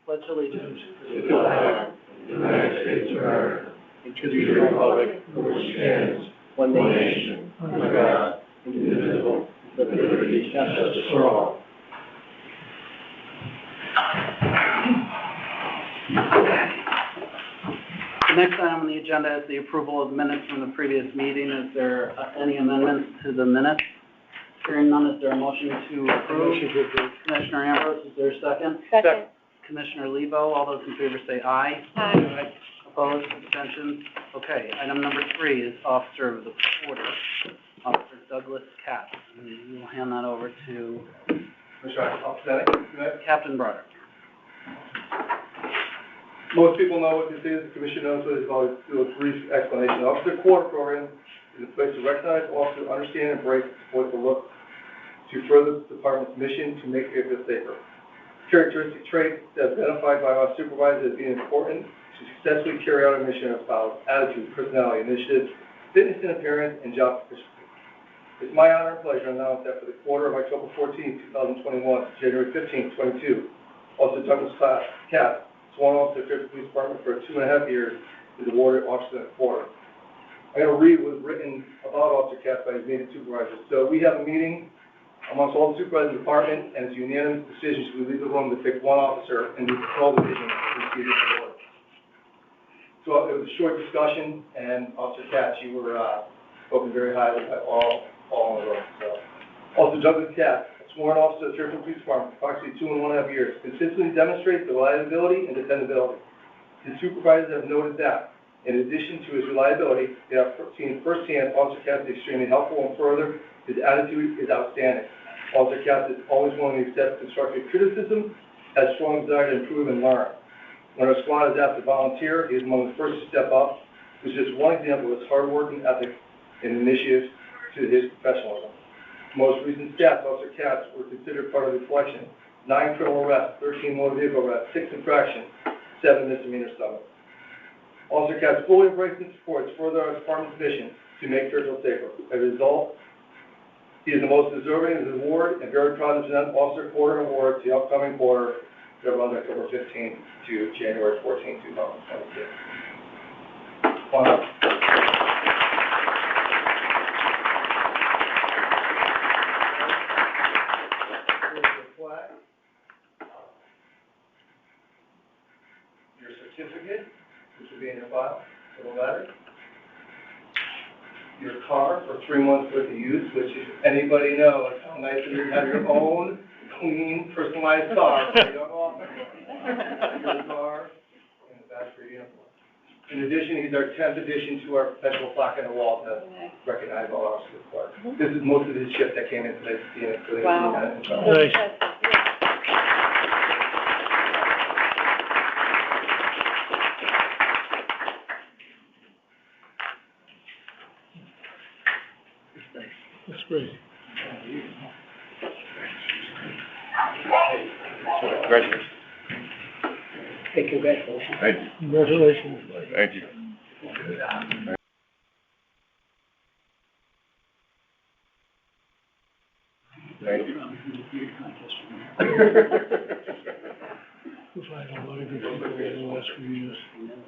Pledge allegiance to the flag of the United States of America, and to the republic for which stands one nation, under God, indivisible, with liberty and justice for all. The next item on the agenda is the approval of the minutes from the previous meeting. Is there any amendments to the minutes? Hearing none, is there a motion to approve? Motion to approve. Commissioner Ambrose, is there a second? Second. Commissioner Lebo, all those in favor say aye. Aye. Opposed, abstentions? Okay, item number 3 is Officer of the Quarter, Officer Douglas Katz. And we will hand that over to Captain Broderick. Most people know what this is. The Commission knows what it is. I'll do a brief explanation. The Officer Quarter Program is a place to recognize, officers, understand, and embrace, and support the look to further the Department's mission to make vehicles safer. Characteristic traits identified by our supervisors as being important to successfully carry out our mission as follows: attitude, personality, initiative, fitness and appearance, and job proficiency. It's my honor and pleasure to announce that for the quarter of October 14, 2021 to January 15, 2022, Officer Douglas Katz, sworn officer of the Police Department for 2.5 years, is awarded Officer of the Quarter. I'm going to read what was written about Officer Katz by his immediate supervisors. So we have a meeting amongst all the supervisors of the department, and it's a unanimous decision to leave the room to pick one officer and the patrol division to receive the award. So it was a short discussion, and Officer Katz, you were spoken very highly by all in the room. So, Officer Douglas Katz, sworn officer of the Fairfield Police Department for approximately 2.5 years, consistently demonstrates the reliability and dependability. His supervisors have noted that, in addition to his reliability, they have seen firsthand Officer Katz is extremely helpful, and further, his attitude is outstanding. Officer Katz is always willing to accept constructive criticism, has strong desire to improve and learn. When our squad is asked to volunteer, he is among the first to step up, which is just one example of his hard work and ethic and initiative to his professionalism. Most recent stats, Officer Katz were considered part of the collection: 9 criminal arrests, 13 motor vehicle arrests, 6 infractions, 7 misdemeanor summons. Officer Katz fully embraces and supports further our department's mission to make Fairfield safer. As a result, he is the most deserving of the award, and very proud to present Officer Quarter Award to the upcoming quarter that runs October 15th to January 14th, 2022. Come on up. Your certificate, which will be in your file, little letter. Your car for 3 months worth of use, which if anybody knows how nice it is to have your own clean, personalized car for a young officer. Your car and a badge for your uniform. In addition, he's our 10th addition to our professional plaque on the wall to recognize all officers of the department. This is most of his shift that came in today to see it. So Wow. Nice. That's great. Congratulations. Hey, congratulations. Thank you. Congratulations. Thank you. Thank you. We'll find a lot of good people in the last few years. I know.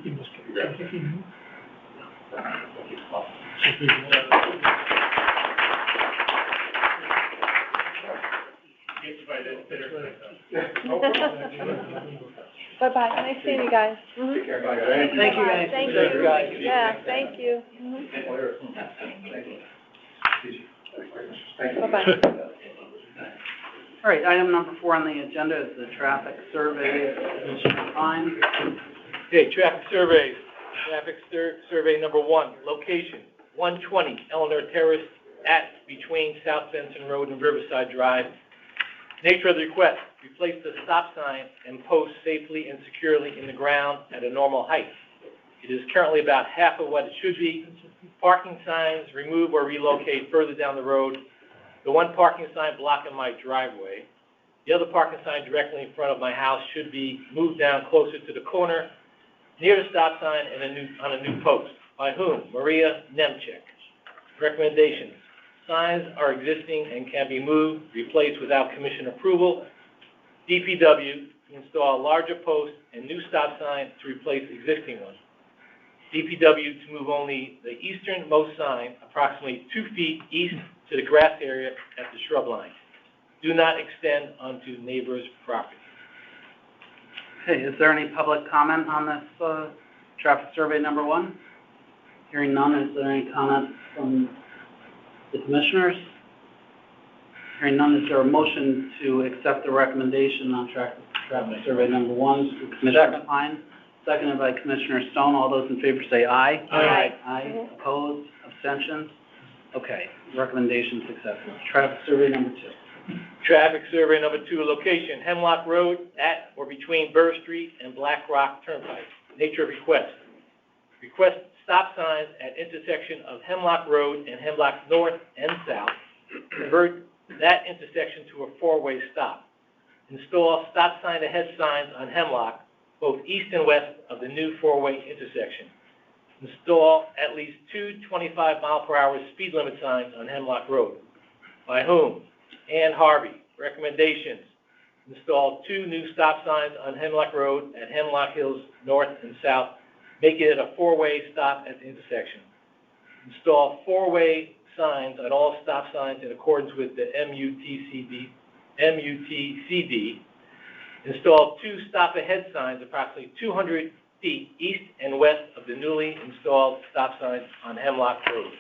He must have. Bye-bye. Nice seeing you guys. Take care, guys. Thank you, guys. Thank Thank you, guys. you. Yeah, thank you. Thank you. Bye-bye. All right, item number 4 on the agenda is the traffic survey. Commissioner Fine. Okay, traffic surveys. Traffic survey number 1, location 120 Eleanor Terrace at between South Benson Road and Riverside Drive. Nature of the request: replace the stop sign and post safely and securely in the ground at a normal height. It is currently about half of what it should be. Parking signs, remove or relocate further down the road. The one parking sign blocking my driveway. The other parking sign directly in front of my house should be moved down closer to the corner, near the stop sign and on a new post. By whom? Maria Nemchek. Recommendations: Signs are existing and can be moved, replaced without commission approval. DPW to install a larger post and new stop sign to replace existing ones. DPW to move only the easternmost sign approximately 2 feet east to the grass area at the shrub line. Do not extend onto neighbor's property. Okay, is there any public comment on this, traffic survey number 1? Hearing none, is there any comment from the commissioners? Hearing none, is there a motion to accept the recommendation on traffic survey number 1? Commissioner Pine, seconded by Commissioner Stone. All those in favor say aye. Aye. Aye. Opposed? Abstentions? Okay, recommendation accepted. Traffic survey number 2. Traffic survey number 2, location, Hemlock Road at or between Burr Street and Black Rock Turnpike. Nature of request. Request stop signs at intersection of Hemlock Road and Hemlock North and South. Convert that intersection to a 4-way stop. Install stop sign ahead signs on Hemlock, both east and west of the new 4-way intersection. Install at least 2 25-mile-per-hour speed limit signs on Hemlock Road. By whom? Ann Harvey. Recommendations. Install 2 new stop signs on Hemlock Road at Hemlock Hills North and South, making it a 4-way stop at the intersection. Install 4-way signs on all stop signs in accordance with the MUTCD. Install 2 stop ahead signs approximately 200 feet east and west of the newly installed stop signs on Hemlock Road.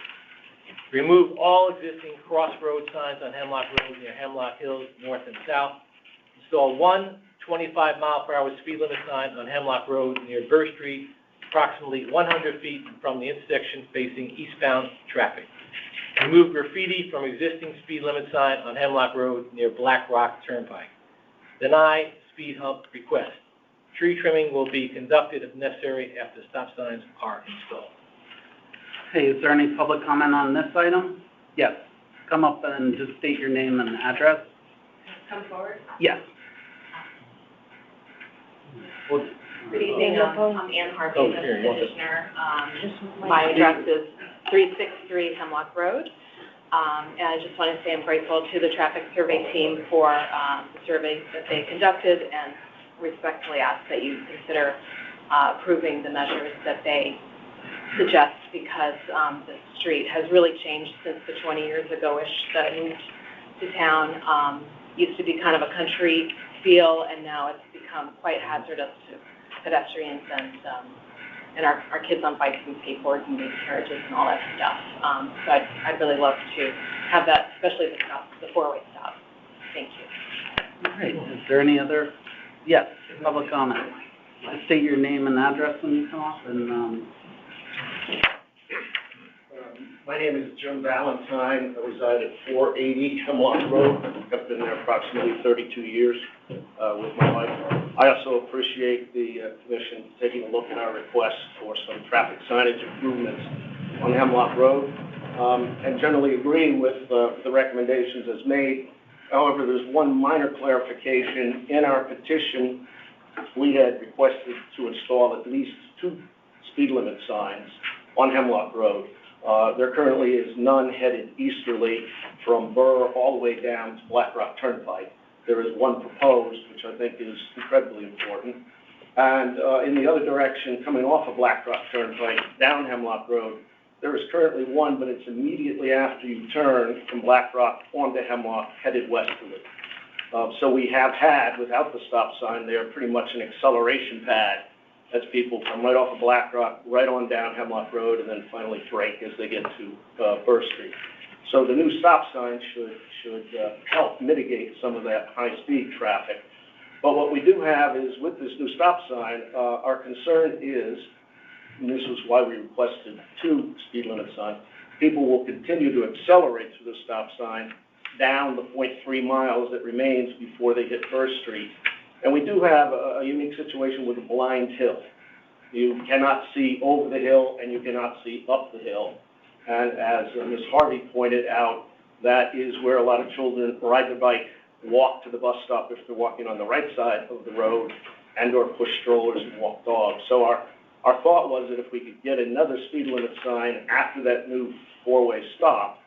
Remove all existing crossroad signs on Hemlock Road near Hemlock Hills North and South. Install 1 25-mile-per-hour speed limit sign on Hemlock Road near Burr Street, approximately 100 feet from the intersection facing eastbound traffic. Remove graffiti from existing speed limit sign on Hemlock Road near Black Rock Turnpike. Deny speed hump request. Tree trimming will be conducted if necessary after stop signs are installed. Okay, is there any public comment on this item? Yes. Come up and just state your name and address. Come forward. Yes. Good evening, I'm Ann Harvey, Oh, the here, you want this? petitioner. My address is 363 Hemlock Road. And I just want to say I'm grateful to the traffic survey team for the survey that they conducted, and respectfully ask that you consider approving the measures that they suggest, because the street has really changed since the 20 years ago-ish that I moved to town. Used to be kind of a country feel, and now it's become quite hazardous to pedestrians and our kids on bikes and skateboards and big carriages and all that stuff. So I'd really love to have that, especially the 4-way stop. Thank you. All right, is there any other, yes, public comment? State your name and address when you come up, and, My name is Jim Valentine. I reside at 480 Hemlock Road. I've been there approximately 32 years with my wife. I also appreciate the commission taking a look at our request for some traffic signage improvements on Hemlock Road, and generally agree with the recommendations as made. However, there's one minor clarification. In our petition, we had requested to install at least 2 speed limit signs on Hemlock Road. There currently is none headed easterly from Burr all the way down to Black Rock Turnpike. There is one proposed, which I think is incredibly important. And in the other direction, coming off of Black Rock Turnpike, down Hemlock Road, there is currently one, but it's immediately after you turn from Black Rock onto Hemlock, headed westerly. So we have had, without the stop sign there, pretty much an acceleration pad as people come right off of Black Rock, right on down Hemlock Road, and then finally break as they get to Burr Street. So the new stop sign should help mitigate some of that high-speed traffic. But what we do have is, with this new stop sign, our concern is, and this is why we requested 2 speed limit signs, people will continue to accelerate through the stop sign down the 0.3 miles that remains before they hit Burr Street. And we do have a unique situation with a blind hill. You cannot see over the hill and you cannot see up the hill. And as Ms. Harvey pointed out, that is where a lot of children ride their bike, walk to the bus stop if they're walking on the right side of the road, and or push strollers and walk dogs. So our thought was that if we could get another speed limit sign after that new 4-way stop,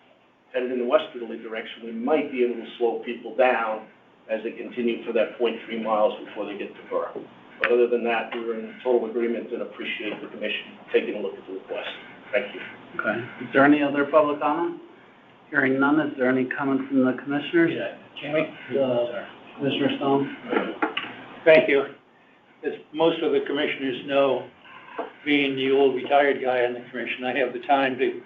headed in the westerly direction, we might be able to slow people down as they continue for that 0.3 miles before they get to Borough. But other than that, we're in total agreement and appreciate the commission taking a look at the request. Thank you. Okay. Is there any other public comment? Hearing none, is there any comment from the commissioners? Jamie? Commissioner Stone? Thank you. As most of the commissioners know, being the old retired guy on the commission, I have the time to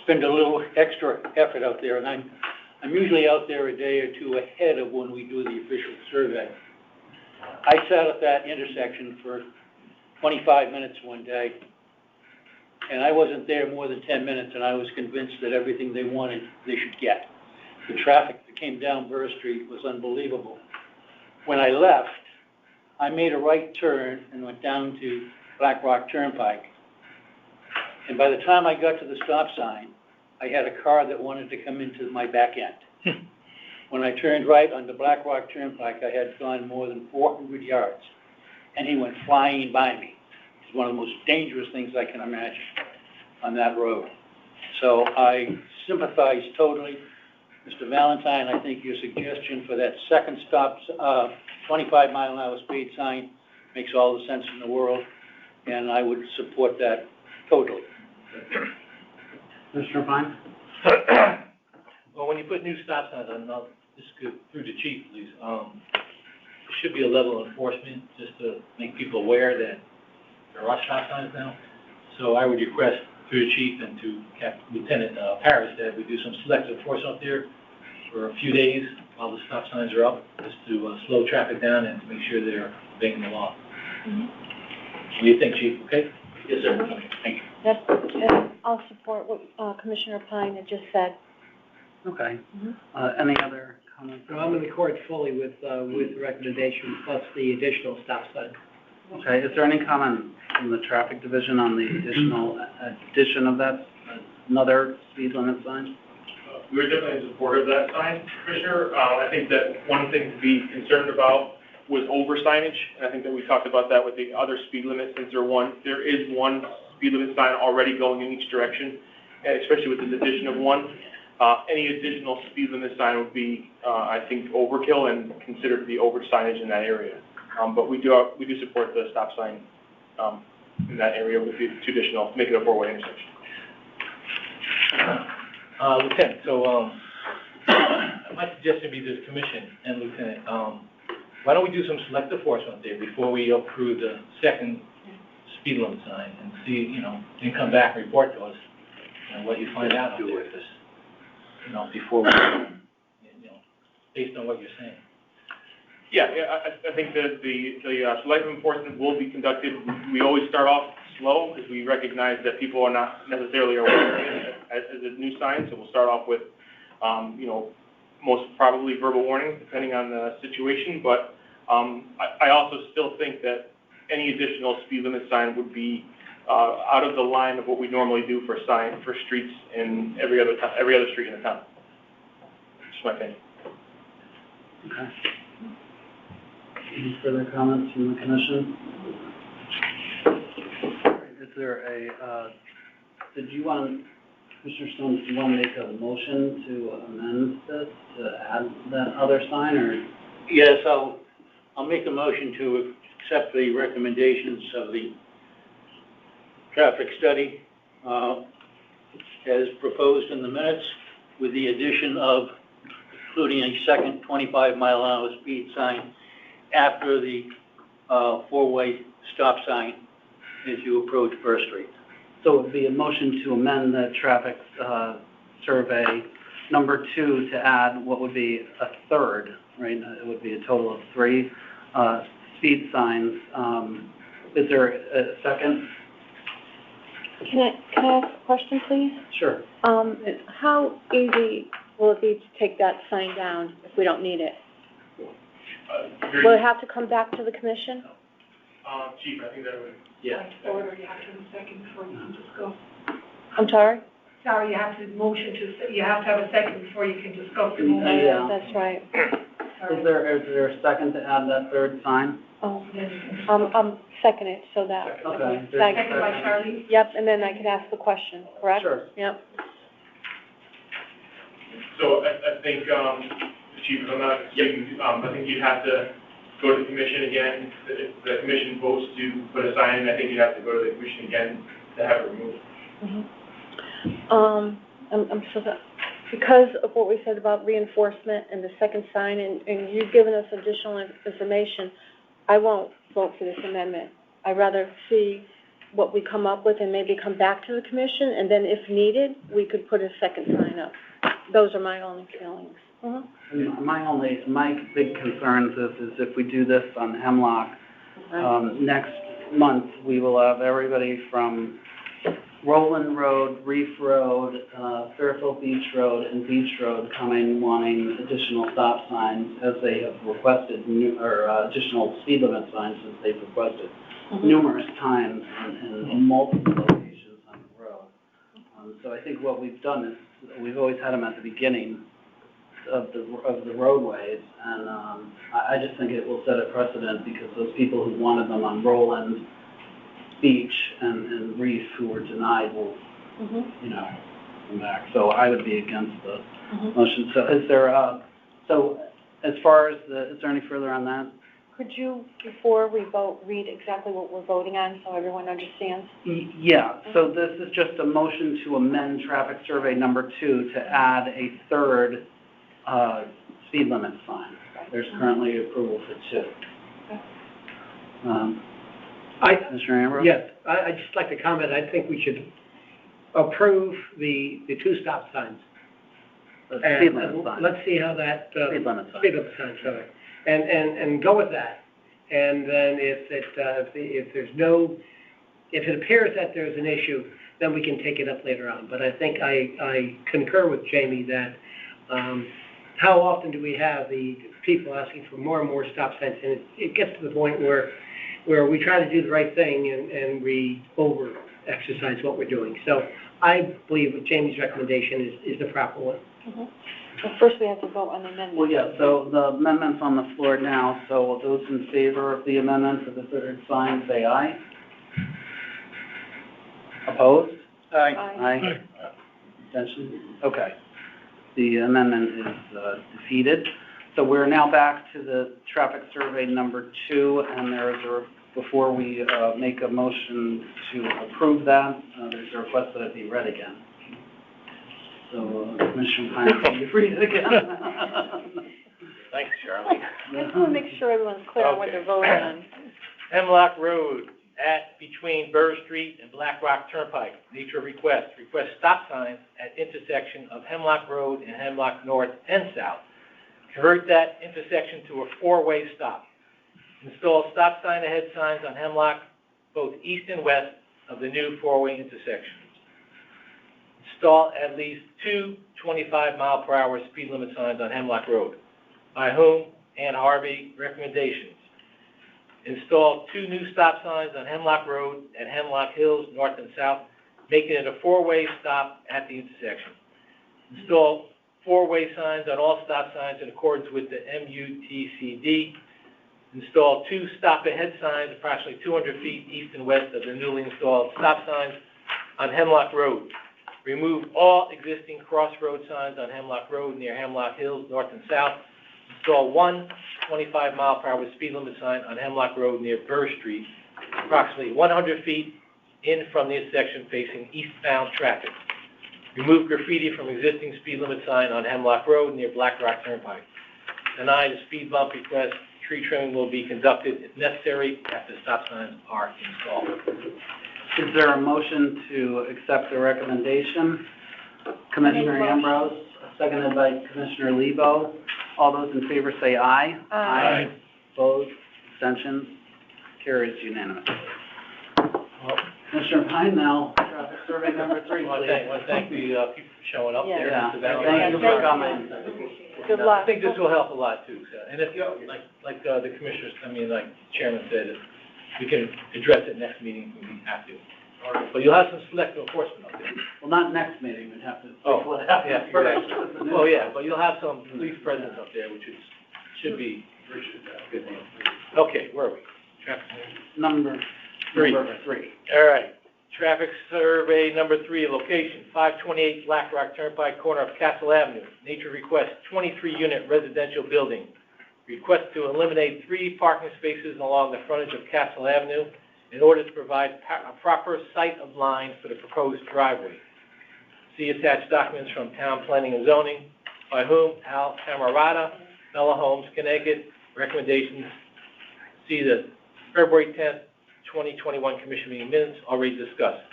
spend a little extra effort out there, and I'm usually out there a day or two ahead of when we do the official survey. I sat at that intersection for 25 minutes one day, and I wasn't there more than 10 minutes, and I was convinced that everything they wanted, they should get. The traffic that came down Burr Street was unbelievable. When I left, I made a right turn and went down to Black Rock Turnpike. And by the time I got to the stop sign, I had a car that wanted to come into my back end. When I turned right onto Black Rock Turnpike, I had gone more than 400 yards, and he went flying by me. It's one of the most dangerous things I can imagine on that road. So I sympathize totally. Mr. Valentine, I think your suggestion for that second stop, 25-mile-an-hour speed sign makes all the sense in the world, and I would support that totally. Commissioner Pine? Well, when you put new stop signs on, I'll just go through the chief, please. There should be a level of enforcement just to make people aware that there are stop signs now. So I would request through the chief and to Lieutenant Paris that we do some selective enforcement up there for a few days while the stop signs are up, just to slow traffic down and to make sure they're obeying the law. What do you think, Chief? Okay? Yes, sir. Okay, thank you. Yep, I'll support what Commissioner Pine had just said. Okay. Any other comments? No, I'm in accord fully with the recommendation, plus the additional stop sign. Okay, is there any comment from the traffic division on the addition of that, another speed limit sign? We're definitely in support of that sign, Commissioner. I think that one thing to be concerned about was over signage, and I think that we talked about that with the other speed limit, since there is one speed limit sign already going in each direction, and especially with this addition of one. Any additional speed limit sign would be, I think, overkill and considered to be over signage in that area. But we do support the stop sign in that area with the two additional, make it a four-way intersection. Lieutenant, so my suggestion would be to the commission and Lieutenant, why don't we do some selective enforcement there before we approve the second speed limit sign and see, and come back and report to us and what you find out out there, just, before we, based on what you're saying. Yeah, I think that the selective enforcement will be conducted. We always start off slow because we recognize that people are not necessarily aware as a new sign. So we'll start off with, most probably verbal warnings depending on the situation. But I also still think that any additional speed limit sign would be out of the line of what we normally do for streets in every other street in the town. Just my opinion. Okay. Any further comments from the commission? Is there Commissioner Stone, do you want to make a motion to amend this, to add that other sign, or? Yes, I'll make a motion to accept the recommendations of the traffic study as proposed in the minutes, with the addition of including a second 25-mile-an-hour speed sign after the four-way stop sign as you approach Burr Street. So it would be a motion to amend the traffic survey number 2 to add what would be a third, right? It would be a total of 3 speed signs. Is there a second? Can I ask a question, please? Sure. How easy will it be to take that sign down if we don't need it? Will it have to come back to the commission? Chief, I think that would. Yeah. Order, you have to have a second before you can just go. I'm sorry? Sorry, you have to you have to have a second before you can discuss the motion. Yeah. That's right. Is there a second to add that third sign? Oh, second it, so that. Okay. Second by Charlie? Yep, and then I can ask the question, correct? Sure. Yep. think, Chief, if I'm not mistaken, I think you'd have to go to the commission again. If the commission votes to put a sign in, I think you'd have to go to the commission again to have it removed. I'm so sorry. Because of what we said about reinforcement and the second sign, and you've given us additional information, I won't vote for this amendment. I'd rather see what we come up with and maybe come back to the commission, and then if needed, we could put a second sign up. Those are my only feelings. My big concerns is if we do this on Hemlock, next month, we will have everybody from Roland Road, Reef Road, Fairfield Beach Road, and Beach Road coming wanting additional stop signs as they have requested, or additional speed limit signs as they've requested numerous times in multiple locations on the road. So I think what we've done is we've always had them at the beginning of the roadways, and I just think it will set a precedent because those people who wanted them on Roland Beach and Reef who were denied will, come back. So I would be against the motion. So is there, so as far as is there any further on that? Could you, before we vote, read exactly what we're voting on so everyone understands? Yeah, so this is just a motion to amend traffic survey number 2 to add a third speed limit sign. There's currently approval for 2. Commissioner Ambrose? Yes, I'd just like to comment, I think we should approve the 2 stop signs. Speed limit sign. Let's see how that, Speed limit sign. speed limit sign, sorry. And go with that. And then if it appears that there's an issue, then we can take it up later on. But I think I concur with Jamie that, how often do we have the people asking for more and more stop signs? And it gets to the point where we try to do the right thing and we over-exercise what we're doing. So I believe that Jamie's recommendation is the proper one. Well, first we have to vote on the amendment. Well, yeah, so the amendment's on the floor now, so those in favor of the amendment for the third sign, say aye. Opposed? Aye. Abstentions? Okay. The amendment is defeated. So we're now back to the traffic survey number 2, and before we make a motion to approve that, there's a request that it be read again. So, Commissioner Pine, can you read it again? Thanks, Charlie. I just want to make sure everyone's clear on what they're voting on. Hemlock Road between Burr Street and Black Rock Turnpike. Nature request stop signs at intersection of Hemlock Road and Hemlock North and South. Convert that intersection to a 4-way stop. Install stop sign ahead signs on Hemlock, both east and west of the new 4-way intersection. Install at least 2 25-mile-per-hour speed limit signs on Hemlock Road. By whom? Ann Harvey. Recommendations. Install 2 new stop signs on Hemlock Road at Hemlock Hills, north and south, making it a 4-way stop at the intersection. Install 4-way signs on all stop signs in accordance with the MUTCD. Install 2 stop ahead signs approximately 200 feet east and west of the newly installed stop signs on Hemlock Road. Remove all existing crossroad signs on Hemlock Road near Hemlock Hills, north and south. Install 1 25-mile-per-hour speed limit sign on Hemlock Road near Burr Street, approximately 100 feet in from the intersection facing eastbound traffic. Remove graffiti from existing speed limit sign on Hemlock Road near Black Rock Turnpike. Deny the speed bump request. Tree trimming will be conducted if necessary after stop signs are installed. Is there a motion to accept the recommendation? Commissioner Ambrose, seconded by Commissioner Lebo. All those in favor say aye. Aye. Opposed? Abstentions? Carries unanimously. Commissioner Pine now, traffic survey number 3, I please. want to thank the people for showing up there. Yeah, Mr. Valentine. thank you for coming. Good I luck. think this will help a lot too, so, and if, like the commissioners, like Chairman said, we can address it next meeting if we have to. But you'll have some selective enforcement up there. Well, not next meeting, we'd have to. Yeah, exactly. Well, yeah, but you'll have some police presence up there, which should be a good deal. Okay, where are we? Traffic. Number 3. All right. traffic survey number 3, location 528 Black Rock Turnpike, corner of Castle Avenue. Nature request, 23-unit residential building. Request to eliminate 3 parking spaces along the frontage of Castle Avenue in order to provide a proper sight of line for the proposed driveway. See attached documents from Town Planning and Zoning, by whom? Al Camarada, Bella Homes, Connecticut. Recommendations, see the February 10th, 2021 Commission meeting minutes, already discussed.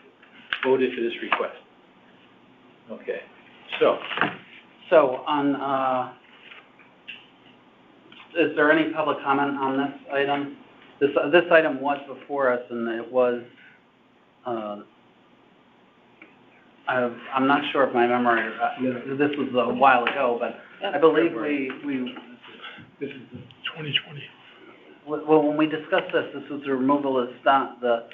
Voted for this request. Okay, so, on, is there any public comment on this item? This item was before us, and it was, I'm not sure if my memory, this was a while ago, but I believe we. This is 2020. Well, when we discussed this was the removal of the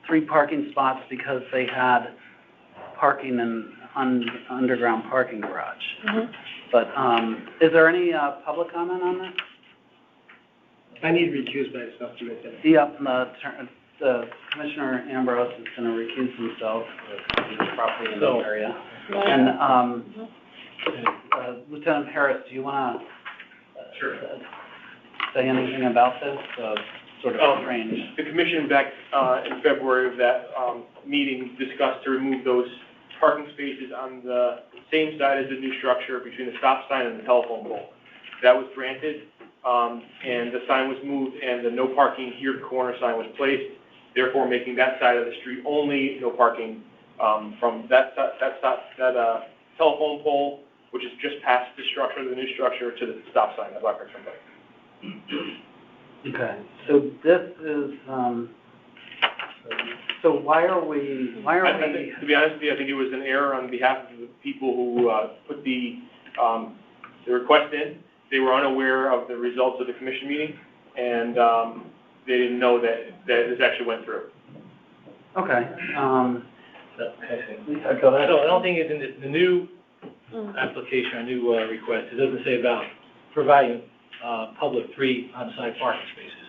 3 parking spots because they had parking in underground parking garage. Mhm. But, is there any, public comment on that? I need to recuse myself from this. Yep, the Commissioner Ambrose is gonna recuse himself of his property in the area. And, Lieutenant Harris, do you wanna? Sure. Say anything about this, sort of strange? The commission back in February of that meeting discussed to remove those parking spaces on the same side as the new structure between the stop sign and the telephone pole. That was granted, and the sign was moved, and the no parking here corner sign was placed, therefore making that side of the street only no parking from that telephone pole, which is just past the structure, the new structure, to the stop sign at Black Rock Turnpike. Okay, so this is, so why are we? To be honest with you, I think it was an error on behalf of the people who put the request in. They were unaware of the results of the commission meeting, and they didn't know that this actually went through. Okay, So, go ahead. So I don't think it's in the new application or new request. It doesn't say about providing public 3 on-site parking spaces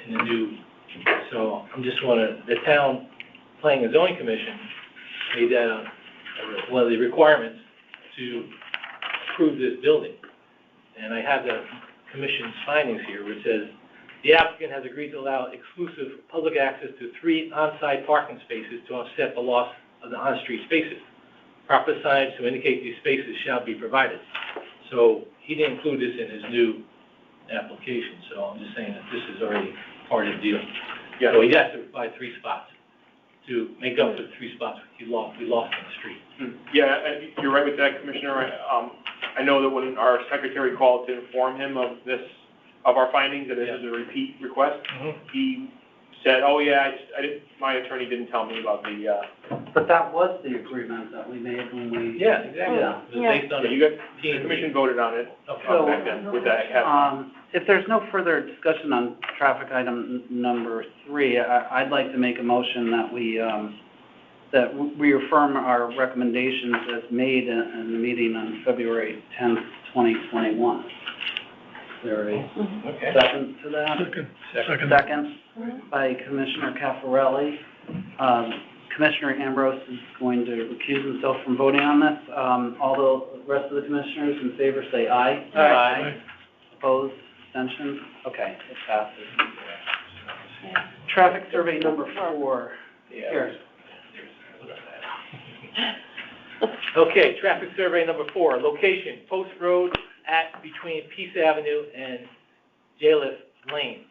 in the new. So I'm just the Town Planning and Zoning Commission made that one of the requirements to approve this building. And I have the commission's findings here, which says, the applicant has agreed to allow exclusive public access to 3 on-site parking spaces to offset the loss of the on-street spaces. Proper signage to indicate these spaces shall be provided. So he didn't include this in his new application, so I'm just saying that this is already part of the deal. Yeah. So he has to provide 3 spots to make up for the 3 spots we lost on the street. Yeah, you're right with that, Commissioner. I know that when our secretary called to inform him of our findings, that this is a repeat request, he said, oh yeah, my attorney didn't tell me about the, but that was the agreement that we made when we. Yeah, exactly. Yeah. It was based on the commission voted on it So, back then with that caveat. if there's no further discussion on traffic item number 3, I'd like to make a motion that we reaffirm our recommendations as made in the meeting on February 10th, 2021. There is Okay. second to that? Second by Commissioner Caffarelli. Commissioner Ambrose is going to recuse himself from voting on this. All the rest of the commissioners in favor say aye. Aye. Opposed, abstentions? Okay, it passes. Traffic survey number 4. Here. Okay, traffic survey number 4, location, Post Road at between Peace Avenue and Jalith Lane.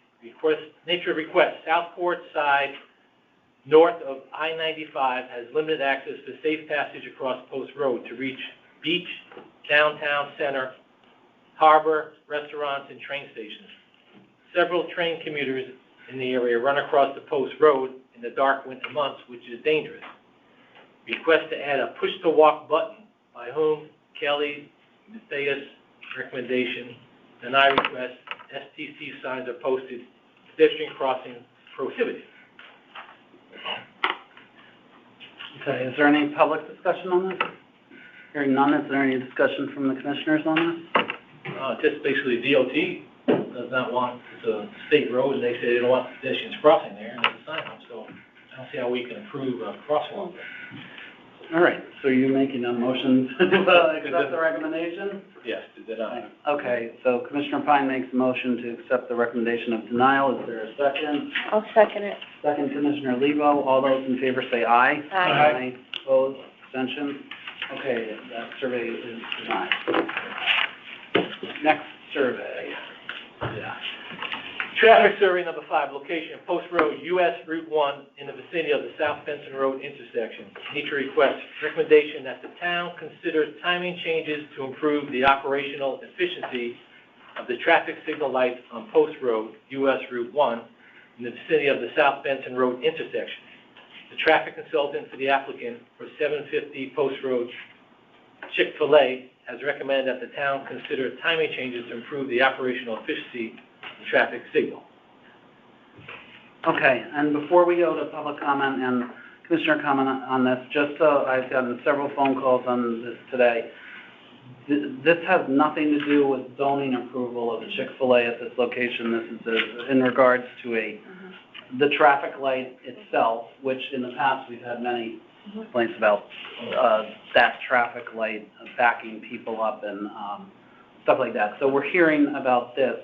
Nature request, Southport side, north of I-95, has limited access for safe passage across Post Road to reach beach, downtown center, harbor, restaurants, and train stations. Several train commuters in the area run across the Post Road in the dark winter months, which is dangerous. Request to add a push-to-walk button, by whom? Kelly, Matthias, recommendation. Deny request, STC signs are posted, pedestrian crossing prohibited. Okay, is there any public discussion on this? Hearing none, is there any discussion from the commissioners on this? Just basically DOT does not want, it's a state road, and they say they don't want pedestrians crossing there, and there's a sign up, so I don't see how we can improve crosswalk. All right, so you're making a motion to accept the recommendation? Yes, to deny. Okay, so Commissioner Pine makes a motion to accept the recommendation of denial. Is there a second? I'll second it. Second, Commissioner Lebo. All those in favor say aye. Aye. Opposed, abstentions? Okay, that survey is denied. Next survey. Yeah. Traffic survey number 5, location, Post Road, US Route 1, in the vicinity of the South Benson Road intersection. Nature request, recommendation that the town considers timing changes to improve the operational efficiency of the traffic signal lights on Post Road, US Route 1, in the vicinity of the South Benson Road intersection. The traffic consultant for the applicant for 750 Post Road, Chick-fil-A, has recommended that the town consider timing changes to improve the operational efficiency traffic signal. Okay, and before we go to public comment and Commissioner comment on this, just so I've gotten several phone calls on this today. This has nothing to do with zoning approval of the Chick-fil-A at this location. This is in regards to the traffic light itself, which in the past we've had many complaints about that traffic light backing people up and stuff like that. So we're hearing about this.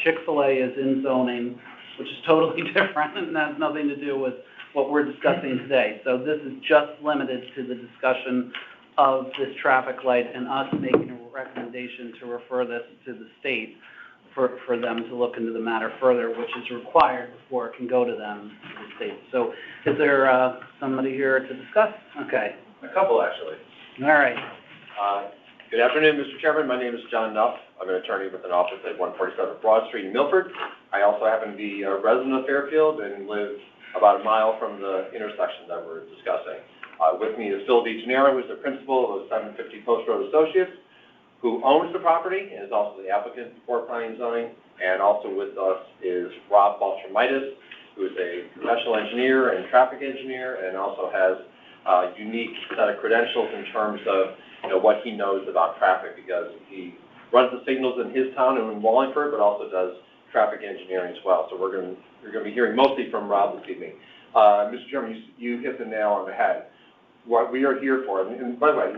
Chick-fil-A is in zoning, which is totally different and has nothing to do with what we're discussing today. So this is just limited to the discussion of this traffic light and us making a recommendation to refer this to the state for them to look into the matter further, which is required before it can go to them, to the state. So is there somebody here to discuss? Okay. A couple, actually. All right. Good afternoon, Mr. Chairman. My name is John Nuff. I'm an attorney with an office at 147 Broad Street in Milford. I also happen to be a resident of Fairfield and live about a mile from the intersection that we're discussing. With me is Phil DeGennaro, who's the principal of 750 Post Road Associates, who owns the property and is also the applicant for planning and zoning. And also with us is Rob Baltramitis, who is a professional engineer and traffic engineer and also has a unique set of credentials in terms of what he knows about traffic, because he runs the signals in his town and in Wallingford, but also does traffic engineering as well. So you're going to be hearing mostly from Rob this evening. Mr. Chairman, you hit the nail on the head. What we are here for, and by the way,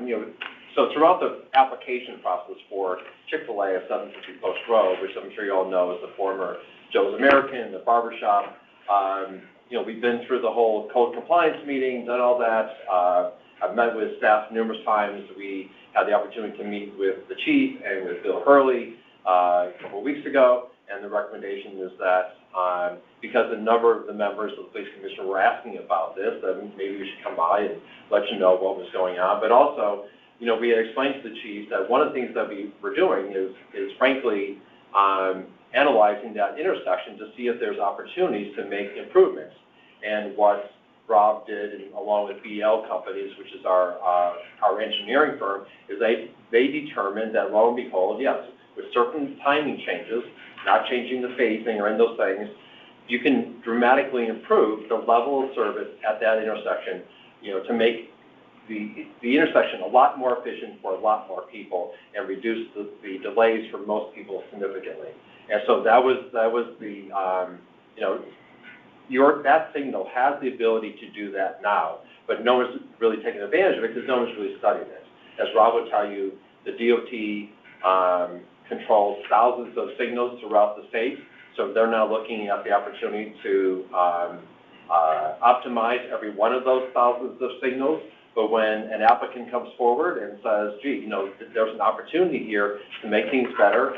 so throughout the application process for Chick-fil-A at 750 Post Road, which I'm sure you all know is the former Joe's American, the barbershop, we've been through the whole code compliance meeting, done all that. I've met with staff numerous times. We had the opportunity to meet with the chief and with Bill Hurley a couple of weeks ago, and the recommendation is that because a number of the members of the police commission were asking about this, that maybe we should come by and let you know what was going on. But also, we had explained to the chief that one of the things that we were doing is frankly analyzing that intersection to see if there's opportunities to make improvements. And what Rob did, and along with BL Companies, which is our engineering firm, is they determined that, lo and behold, yes, with certain timing changes, not changing the phasing or any of those things, you can dramatically improve the level of service at that intersection, to make the intersection a lot more efficient for a lot more people and reduce the delays for most people significantly. And so that was the, that signal has the ability to do that now, but no one's really taken advantage of it because no one's really studied it. As Rob would tell you, the DOT controls thousands of signals throughout the state, so they're now looking at the opportunity to optimize every one of those thousands of signals. But when an applicant comes forward and says, gee, there's an opportunity here to make things better,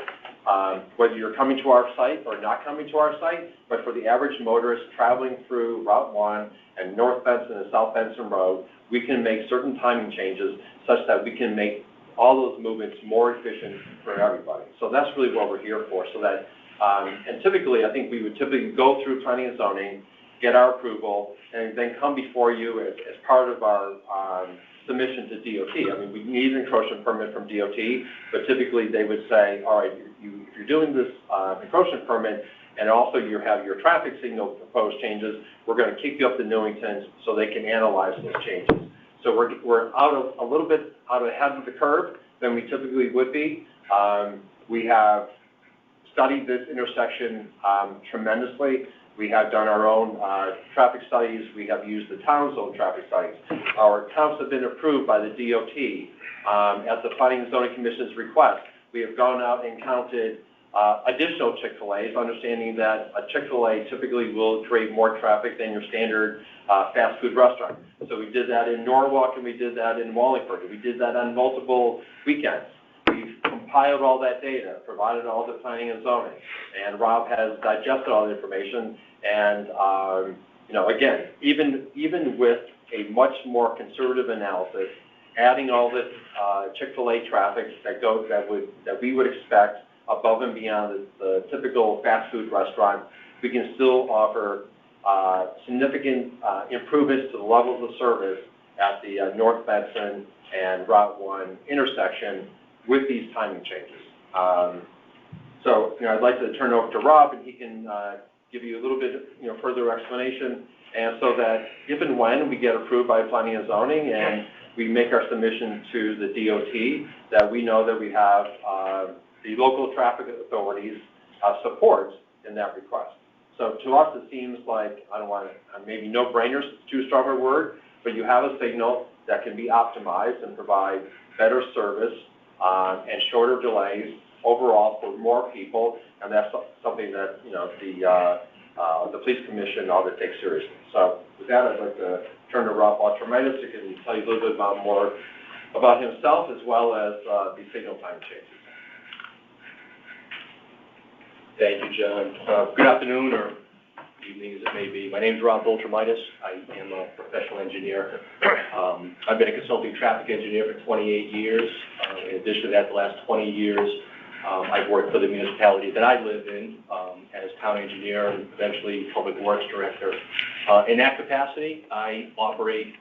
whether you're coming to our site or not coming to our site, but for the average motorist traveling through Route 1 and North Benson and South Benson Road, we can make certain timing changes such that we can make all those movements more efficient for everybody. So that's really what we're here for. So that, and typically, I think we would typically go through planning and zoning, get our approval, and then come before you as part of our submission to DOT. I mean, we need an encroachment permit from DOT, but typically they would say, all right, if you're doing this encroachment permit, and also you have your traffic signal proposed changes, we're going to kick you up to Newington so they can analyze those changes. So we're a little bit out ahead of the curve than we typically would be. We have studied this intersection tremendously. We have done our own traffic studies. We have used the town's own traffic studies. Our counts have been approved by the DOT at the Planning and Zoning Commission's request. We have gone out and counted additional Chick-fil-A's, understanding that a Chick-fil-A typically will create more traffic than your standard fast food restaurant. So we did that in Norwalk and we did that in Wallingford. We did that on multiple weekends. We've compiled all that data, provided all the planning and zoning, and Rob has digested all the information. And again, even with a much more conservative analysis, adding all this Chick-fil-A traffic that we would expect above and beyond the typical fast food restaurant, we can still offer significant improvements to the levels of service at the North Benson and Route 1 intersection with these timing changes. So I'd like to turn it over to Rob, and he can give you a little bit further explanation, and so that if and when we get approved by planning and zoning and we make our submission to the DOT, that we know that we have the local traffic authorities' support in that request. So to us, it seems like, I don't want to, maybe no-brainers, too strong a word, but you have a signal that can be optimized and provide better service and shorter delays overall for more people, and that's something that, the police commission ought to take seriously. So with that, I'd like to turn to Rob Baltramitis, who can tell you a little bit more about himself as well as the signal time changes. Thank you, John. Good afternoon, or evening as it may be. My name is Rob Baltramitis. I am a professional engineer. I've been a consulting traffic engineer for 28 years. In addition to that, the last 20 years, I've worked for the municipality that I live in as town engineer and eventually public works director. In that capacity, I operate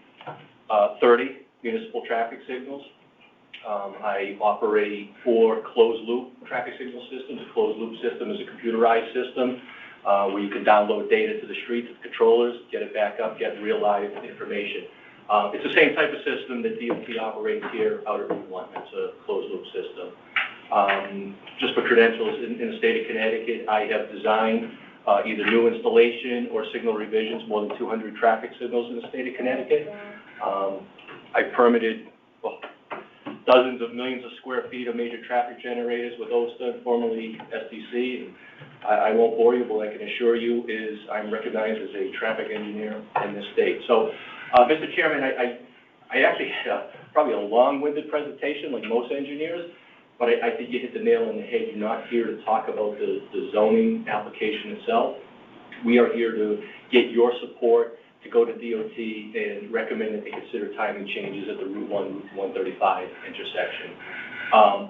30 municipal traffic signals. I operate 4 closed-loop traffic signal systems. A closed-loop system is a computerized system where you can download data to the streets of controllers, get it back up, get real-life information. It's the same type of system that DOT operates here out at Route 1. It's a closed-loop system. Just for credentials, in the state of Connecticut, I have designed either new installation or signal revisions, more than 200 traffic signals in the state of Connecticut. I permitted dozens of millions of square feet of major traffic generators with OSTA, formerly SDC. And I won't bore you, but I can assure you I'm recognized as a traffic engineer in this state. So, Mr. Chairman, I actually had probably a long-winded presentation like most engineers, but I think you hit the nail on the head. You're not here to talk about the zoning application itself. We are here to get your support to go to DOT and recommend that they consider timing changes at the Route 1, Route 135 intersection.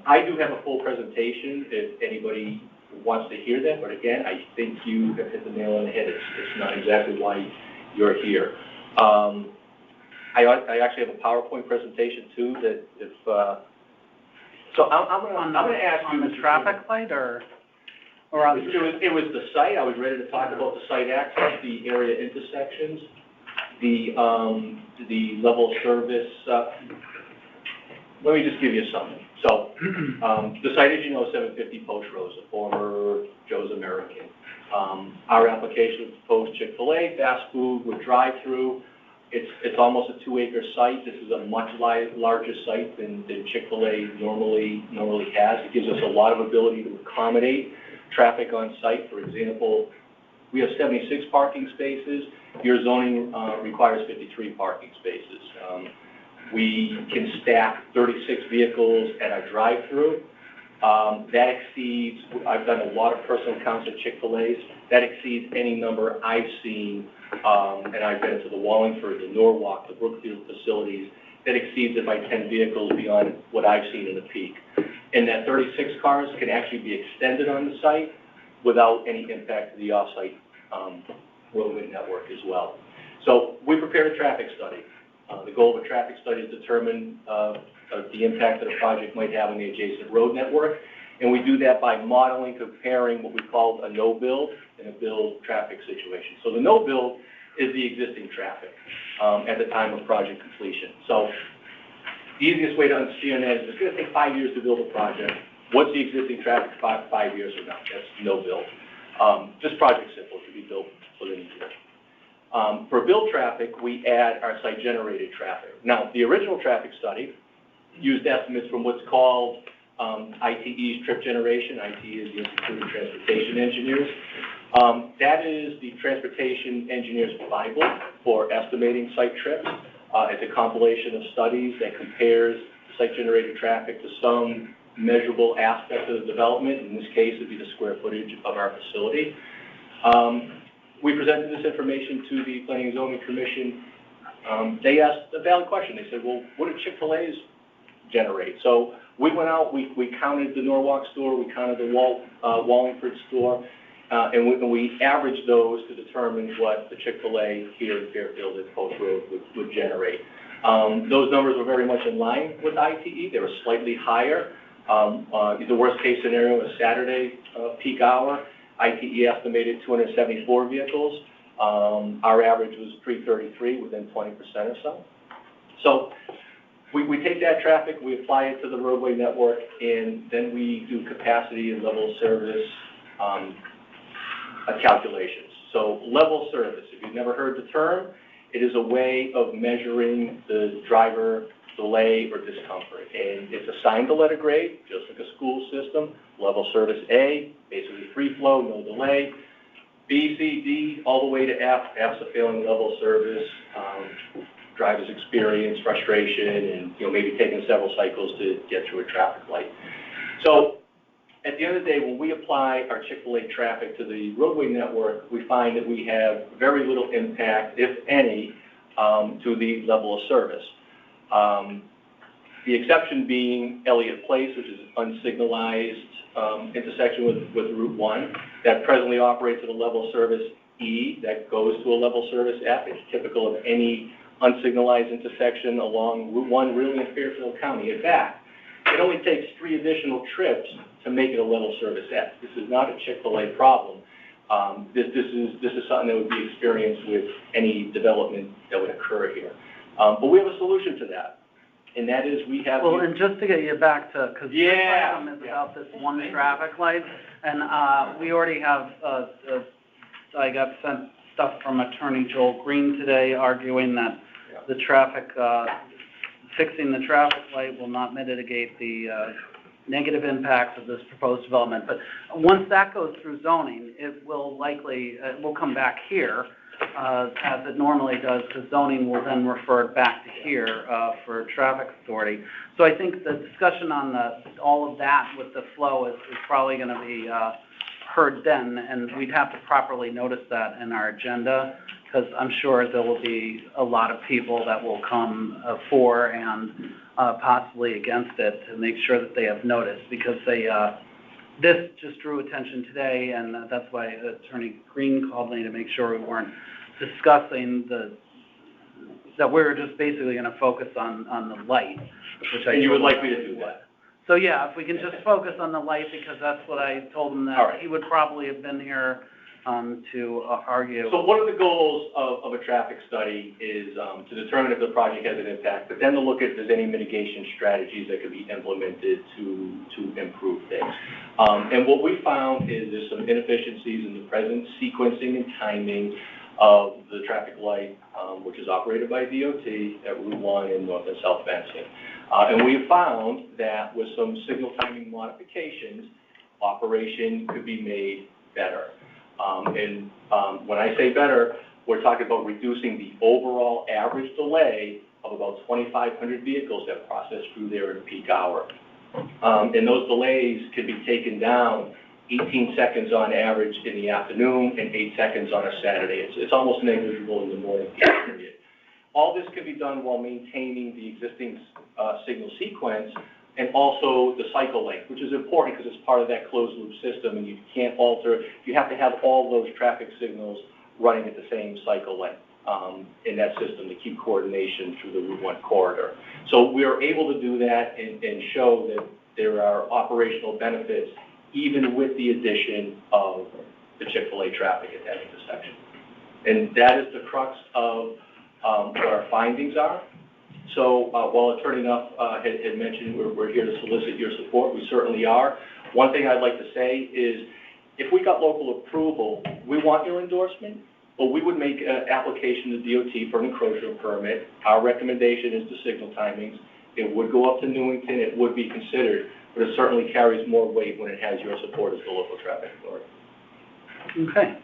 I do have a full presentation if anybody wants to hear that, but again, I think you have hit the nail on the head. It's not exactly why you're here. I actually have a PowerPoint presentation too that if, so I'm gonna ask you. On the traffic light or on the... It was the site. I was ready to talk about the site access, the area intersections, the level of service. Let me just give you something. So, the site, as you know, is 750 Post Road, the former Joe's American. Our application was proposed Chick-fil-A, fast food with drive-through. It's almost a 2-acre site. This is a much larger site than Chick-fil-A normally has. It gives us a lot of ability to accommodate traffic on site. For example, we have 76 parking spaces. Your zoning requires 53 parking spaces. We can stack 36 vehicles at our drive-through. That exceeds, I've done a lot of personal counts at Chick-fil-A's, that exceeds any number I've seen, and I've been to the Wallingford, the Norwalk, the Brookfield facilities, that exceeds it by 10 vehicles beyond what I've seen in the peak. And that 36 cars can actually be extended on the site without any impact to the off-site roadway network as well. So we prepared a traffic study. The goal of a traffic study is to determine the impact that a project might have on the adjacent road network. And we do that by modeling, comparing what we call a no-build and a build traffic situation. So the no-build is the existing traffic at the time of project completion. So the easiest way to understand that is it's going to take 5 years to build a project. What's the existing traffic 5 years from now? That's no-build. This project's simple, it can be built within a year. For build traffic, we add our site-generated traffic. Now, the original traffic study used estimates from what's called ITE's trip generation. ITE is the Institute of Transportation Engineers. That is the transportation engineer's Bible for estimating site trips. It's a compilation of studies that compares site-generated traffic to some measurable aspect of the development. In this case, it would be the square footage of our facility. We presented this information to the Planning and Zoning Commission. They asked a valid question. They said, well, what do Chick-fil-A's generate? So we went out, we counted the Norwalk store, we counted the Wallingford store, and we averaged those to determine what the Chick-fil-A here in Fairfield at Post Road would generate. Those numbers were very much in line with ITE. They were slightly higher. The worst case scenario was Saturday peak hour. ITE estimated 274 vehicles. Our average was 333, within 20% or so. So we take that traffic, we apply it to the roadway network, and then we do capacity and level of service calculations. So level service, if you've never heard the term, it is a way of measuring the driver delay or discomfort. And it's assigned a letter grade, just like a school system. Level service A, basically free flow, no delay. B, C, D, all the way to F. F's a failing level service. Drivers experience frustration and maybe taking several cycles to get through a traffic light. So at the end of the day, when we apply our Chick-fil-A traffic to the roadway network, we find that we have very little impact, if any, to the level of service. The exception being Elliott Place, which is an unsignalized intersection with Route 1 that presently operates at a level of service E that goes to a level service F. It's typical of any unsignalized intersection along Route 1 really in Fairfield County. In fact, it only takes 3 additional trips to make it a level service F. This is not a Chick-fil-A problem. This is something that would be experienced with any development that would occur here. But we have a solution to that, and that is we have... Well, and just to get you back to, because this item is about this one traffic light, and we already have, I got sent stuff from Attorney Joel Green today arguing that the traffic, fixing the traffic light will not mitigate the negative impacts of this proposed development. But once that goes through zoning, it will likely, will come back here, as it normally does, because zoning will then refer it back to here for traffic authority. So I think the discussion on all of that with the flow is probably going to be heard then, and we'd have to properly notice that in our agenda, because I'm sure there will be a lot of people that will come for and possibly against it to make sure that they have notice, because this just drew attention today, and that's why Attorney Green called me to make sure we weren't discussing that we were just basically going to focus on the light. And you would like me to do that? So yeah, if we can just focus on the light, because that's what I told him that he would probably have been here to argue. So one of the goals of a traffic study is to determine if the project has an impact, but then to look at if there's any mitigation strategies that could be implemented to improve things. And what we found is there's some inefficiencies in the present sequencing and timing of the traffic light, which is operated by DOT at Route 1 in North and South Benson. And we have found that with some signal timing modifications, operation could be made better. When I say better, we're talking about reducing the overall average delay of about 2,500 vehicles that process through there in peak hour. And those delays can be taken down 18 seconds on average in the afternoon and 8 seconds on a Saturday. It's almost negligible in the morning period. All this can be done while maintaining the existing signal sequence and also the cycle length, which is important because it's part of that closed loop system, and you can't alter, you have to have all those traffic signals running at the same cycle length in that system to keep coordination through the Route 1 corridor. So we are able to do that and show that there are operational benefits even with the addition of the Chick-fil-A traffic at that intersection. And that is the crux of what our findings are. So while Attorney Nuff had mentioned we're here to solicit your support, we certainly are. One thing I'd like to say is if we got local approval, we want your endorsement, but we would make an application to DOT for an encroachment permit. Our recommendation is the signal timings. It would go up to Newington, it would be considered, but it certainly carries more weight when it has your support as the local traffic authority. Okay.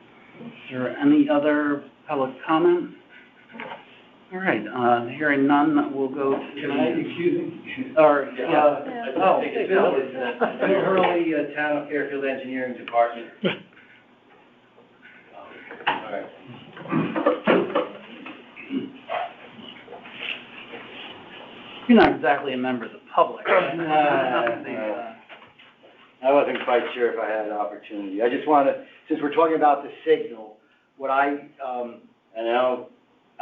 Is there any other public comment? All right, hearing none, we'll go to... Can I excuse me? Or, Yeah. Oh, Bill Hurley, Town of Fairfield Engineering Department. All right. You're not exactly a member of the public. I wasn't quite sure if I had an opportunity. I just want to, since we're talking about the signal, what I don't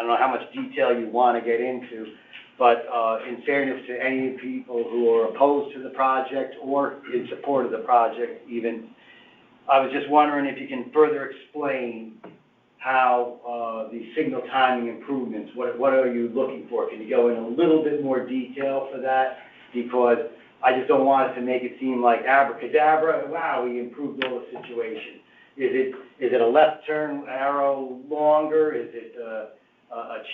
know how much detail you want to get into, but in fairness to any people who are opposed to the project or in support of the project even, I was just wondering if you can further explain how the signal timing improvements, what are you looking for? Can you go in a little bit more detail for that? Because I just don't want it to make it seem like abracadabra, wow, we improved all the situation. Is it a left turn arrow longer? Is it a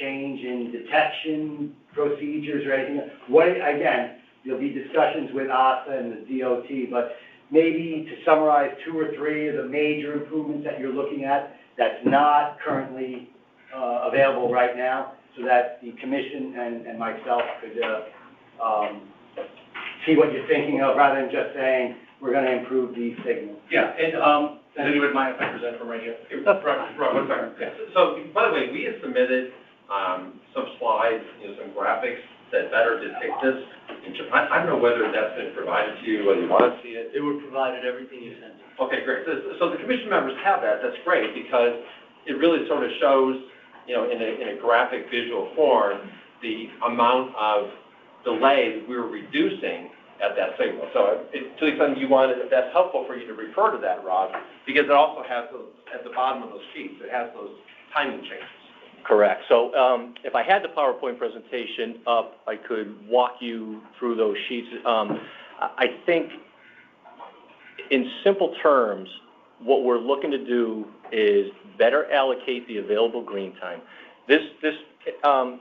change in detection procedures or anything? Again, there'll be discussions with ASA and the DOT, but maybe to summarize 2 or 3 of the major improvements that you're looking at that's not currently available right now, so that the commission and myself could see what you're thinking of, rather than just saying, we're going to improve these signals. Yeah, and, does anyone mind if I present from right here? Rob, one second. Yeah. So, by the way, we have submitted, some slides, some graphics that better depict this. I don't know whether that's been provided to you, whether you want to see it. It was provided, everything you sent. Okay, great. So the commission members have that. That's great, because it really sort of shows, in a graphic visual form, the amount of delay that we're reducing at that signal. So to the extent you want it, if that's helpful for you to refer to that, Rob, because it also has those, at the bottom of those sheets, it has those timing changes. Correct. So if I had the PowerPoint presentation up, I could walk you through those sheets. I think in simple terms, what we're looking to do is better allocate the available green time. This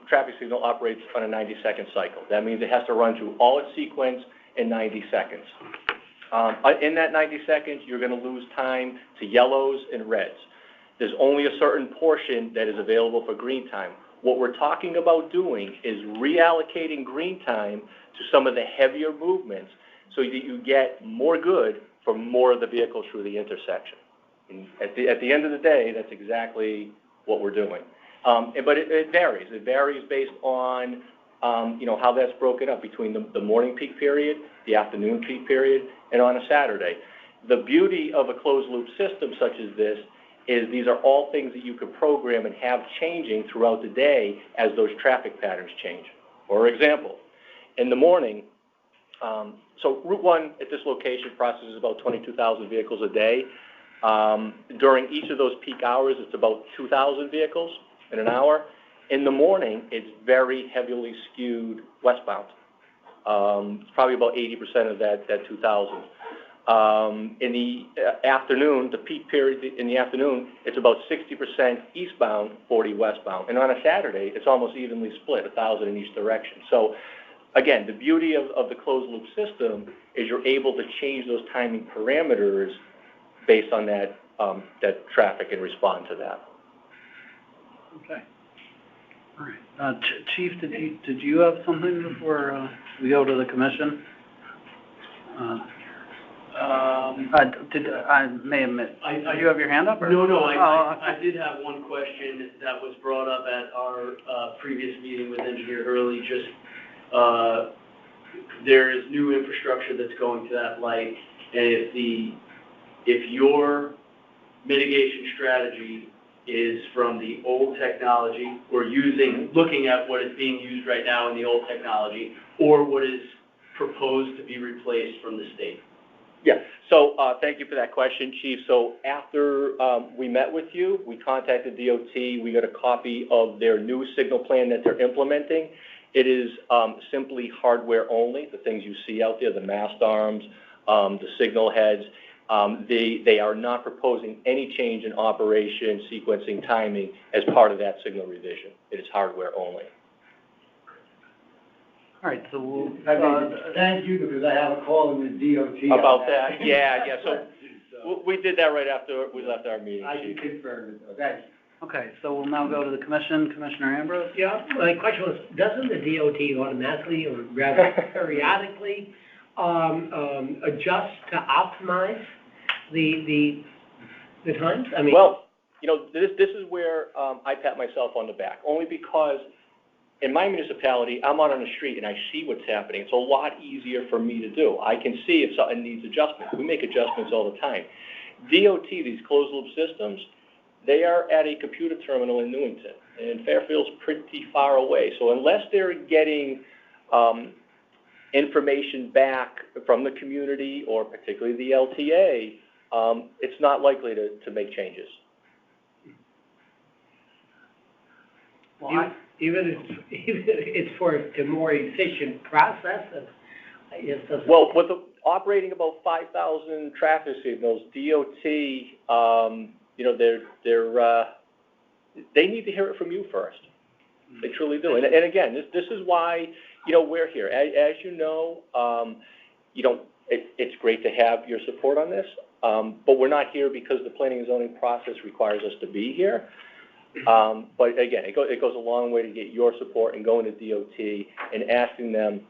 traffic signal operates on a 90-second cycle. That means it has to run through all its sequence in 90 seconds. In that 90 seconds, you're going to lose time to yellows and reds. There's only a certain portion that is available for green time. What we're talking about doing is reallocating green time to some of the heavier movements so that you get more good for more of the vehicles through the intersection. And at the end of the day, that's exactly what we're doing. But it varies. It varies based on how that's broken up between the morning peak period, the afternoon peak period, and on a Saturday. The beauty of a closed-loop system such as this is these are all things that you can program and have changing throughout the day as those traffic patterns change. For example, in the morning, so Route 1 at this location processes about 22,000 vehicles a day. During each of those peak hours, it's about 2,000 vehicles in an hour. In the morning, it's very heavily skewed westbound. It's probably about 80% of that 2,000. In the afternoon, the peak period in the afternoon, it's about 60% eastbound, 40 westbound. And on a Saturday, it's almost evenly split, 1,000 in each direction. So again, the beauty of the closed loop system is you're able to change those timing parameters based on that traffic and respond to that. Okay. All right. Chief, did you have something before we go to the commission? I may have missed. Do you have your hand up? Or? No, I did have one question that was brought up at our previous meeting with Engineer Hurley. Just there is new infrastructure that's going to that light, and if your mitigation strategy is from the old technology, or looking at what is being used right now in the old technology, or what is proposed to be replaced from the state. Yeah, so thank you for that question, Chief. So after we met with you, we contacted DOT. We got a copy of their new signal plan that they're implementing. It is simply hardware only, the things you see out there, the mast arms, the signal heads. They are not proposing any change in operation, sequencing, timing as part of that signal revision. It is hardware only. All right, so we'll, Thank you, because I have a call in the DOT. About that, yeah, so we did that right after we left our meeting, I can Chief. confirm it, though. Thank you. okay, so we'll now go to the commission. Commissioner Ambrose? Yeah, my question was, doesn't the DOT automatically or rather periodically, adjust to optimize the times? I mean. Well, this is where I pat myself on the back, only because in my municipality, I'm out on the street and I see what's happening. It's a lot easier for me to do. I can see if something needs adjustment. We make adjustments all the time. DOT, these closed-loop systems, they are at a computer terminal in Newington, and Fairfield's pretty far away. So unless they're getting information back from the community or particularly the LTA, it's not likely to make changes. Well, Even if it's for a more efficient process, it doesn't. Well, with operating about 5,000 traffic signals, DOT, they need to hear it from you first. They truly do. And again, this is why, we're here. As you know, it's great to have your support on this, but we're not here because the planning and zoning process requires us to be here. But again, it goes a long way to get your support and going to DOT and asking them,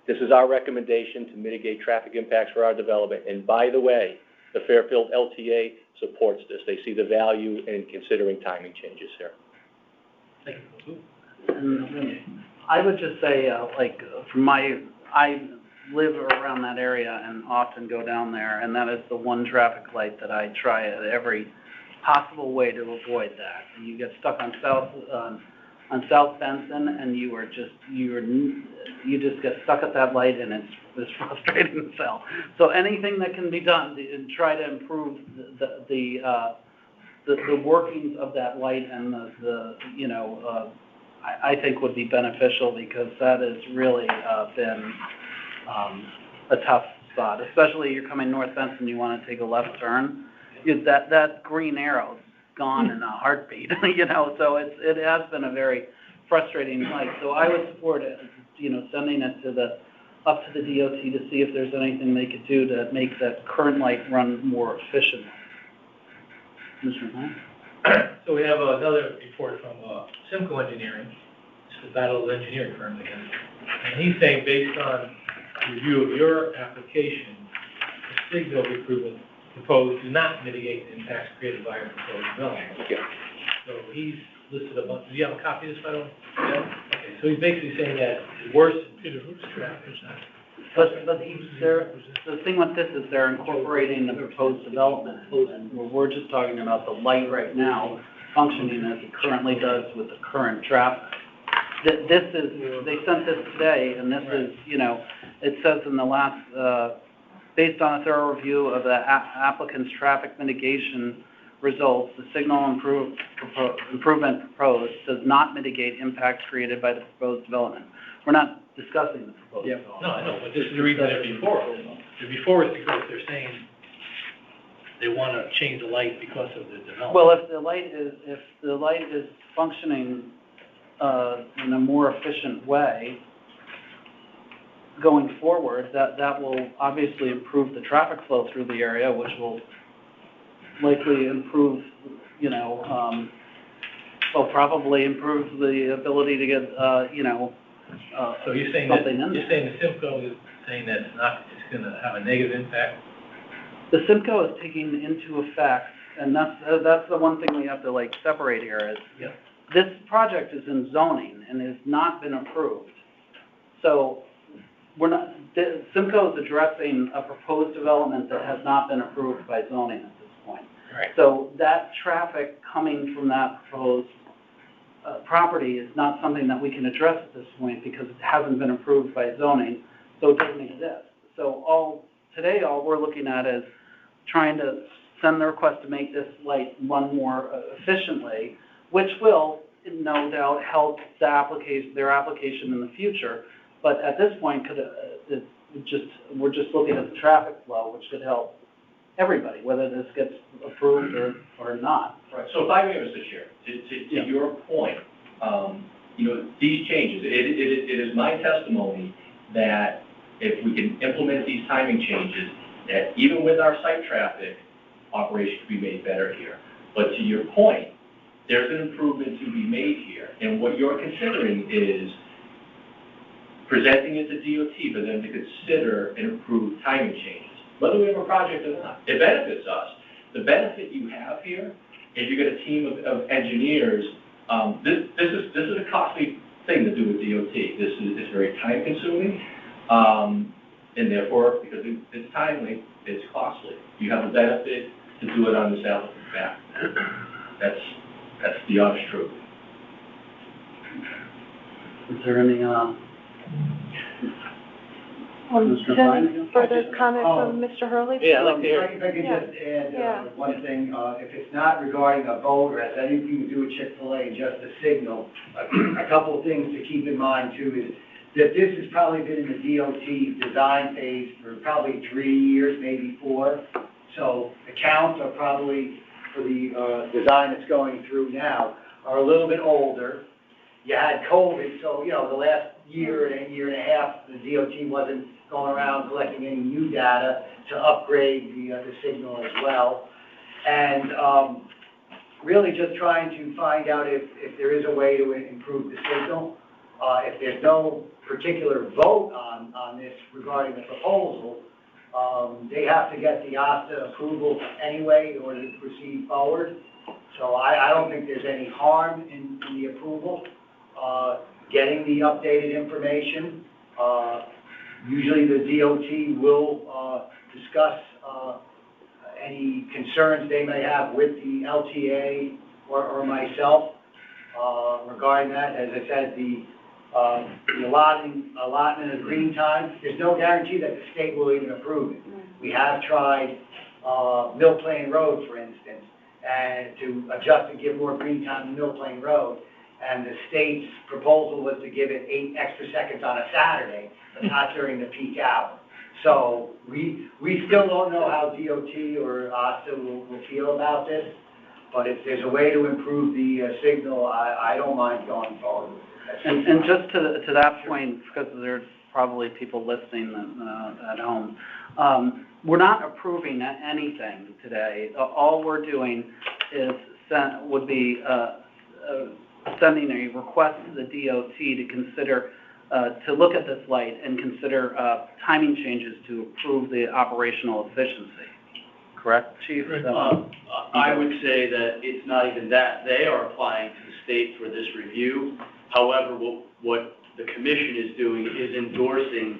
this is our recommendation to mitigate traffic impacts for our development. And by the way, the Fairfield LTA supports this. They see the value in considering timing changes here. and I would just say, I live around that area and often go down there, and that is the one traffic light that I try at every possible way to avoid that. You get stuck on South Benson, and you just get stuck at that light, and it's frustrating as hell. So anything that can be done to try to improve the workings of that light and I think would be beneficial, because that has really been a tough spot, especially you're coming north Benson, you want to take a left turn. That green arrow's gone in a heartbeat, so it has been a very frustrating light. So I would support it, sending it up to the DOT to see if there's anything they could do to make that current light run more efficiently. Mr. Hunt? So we have another report from Simco Engineering. It's the battle of the engineering firms again. And he's saying, based on review of your application, the signal improvements proposed do not mitigate the impacts created by our proposed development. Okay. So he's listed a bunch. Do you have a copy of this, by the way? Yeah. Okay. So he's basically saying that it worsens traffic. But the thing with this is they're incorporating the proposed development, and we're just talking about the light right now functioning as it currently does with the current traffic. They sent this today, and this is, it says in the last, based on a thorough review of the applicant's traffic mitigation results, the signal improvement proposed does not mitigate impacts created by the proposed development. We're not discussing the proposed development. No, I know, but this is the reason they're before. They're before is because they're saying they want to change the light because of the development. Well, if the light is functioning in a more efficient way going forward, that will obviously improve the traffic flow through the area, which will likely improve, probably improve the ability to get, so you're saying that, something in you're saying the Simco is saying that it's going to have a negative impact? The Simco is taking into effect, and that's the one thing we have to separate here is, this project is in zoning and has not been approved. So Simco is addressing a proposed development that has not been approved by zoning at this point. Right. So that traffic coming from that proposed property is not something that we can address at this point because it hasn't been approved by zoning, so it doesn't exist. So all we're looking at is trying to send the request to make this light run more efficiently, which will, no doubt, help their application in the future. But at this point, we're just looking at the traffic flow, which could help everybody, whether this gets approved or not. Right, so if I may, Mr. Chair, to your point, you know, these changes, it is my testimony that if we can implement these timing changes, that even with our site traffic, operation could be made better here. But to your point, there's an improvement to be made here, and what you're considering is presenting it to DOT for them to consider and approve timing changes, whether we have a project or not. It benefits us. The benefit you have here is you get a team of engineers. This is a costly thing to do with DOT. It's very time consuming, and therefore, because it's timely, it's costly. You have the benefit to do it on the applicant's back. That's the honest truth. Is there any, Any further comment from Mr. Hurley? Yeah, I'd like to hear. If I could just Yeah. add one thing, if it's not regarding a vote or has anything to do with Chick-fil-A and just a signal, a couple of things to keep in mind too is that this has probably been in the DOT design phase for probably 3 years, maybe 4. So the counts are probably, for the design that's going through now, are a little bit older. You had COVID, so, you know, the last year and a half, the DOT wasn't going around collecting any new data to upgrade the signal as well. And really just trying to find out if there is a way to improve the signal. If there's no particular vote on this regarding the proposal, they have to get the ASTA approval anyway in order to proceed forward. So I don't think there's any harm in the approval. Getting the updated information. Usually the DOT will discuss any concerns they may have with the LTA or myself regarding that. As I said, the allotment of green time, there's no guarantee that the state will even approve it. We have tried Mill Plain Road, for instance, and to adjust and give more green time to Mill Plain Road. And the state's proposal was to give it 8 extra seconds on a Saturday, but not during the peak hour. So we still don't know how DOT or ASTA will feel about this, but if there's a way to improve the signal, I don't mind going forward with it. And just to that point, because there's probably people listening at home, we're not approving anything today. All we're doing is sending a request to the DOT to consider, to look at this light and consider timing changes to improve the operational efficiency. Correct, Chief? I would say that it's not even that. They are applying to the state for this review. However, what the commission is doing is endorsing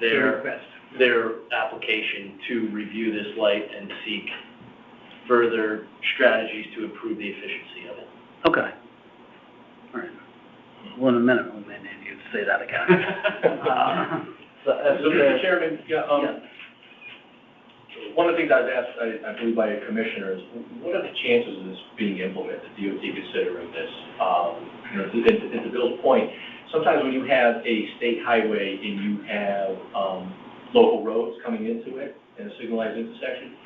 their application to review this light and seek further strategies to improve the efficiency of it. Okay. All right. Well, in a minute, we may need you to say that again. So, Mr. Chairman, one of the things I was asked, I believe, by a commissioner is, what are the chances of this being implemented, DOT considering this? You know, to Bill's point, sometimes when you have a state highway and you have local roads coming into it in a signalized intersection,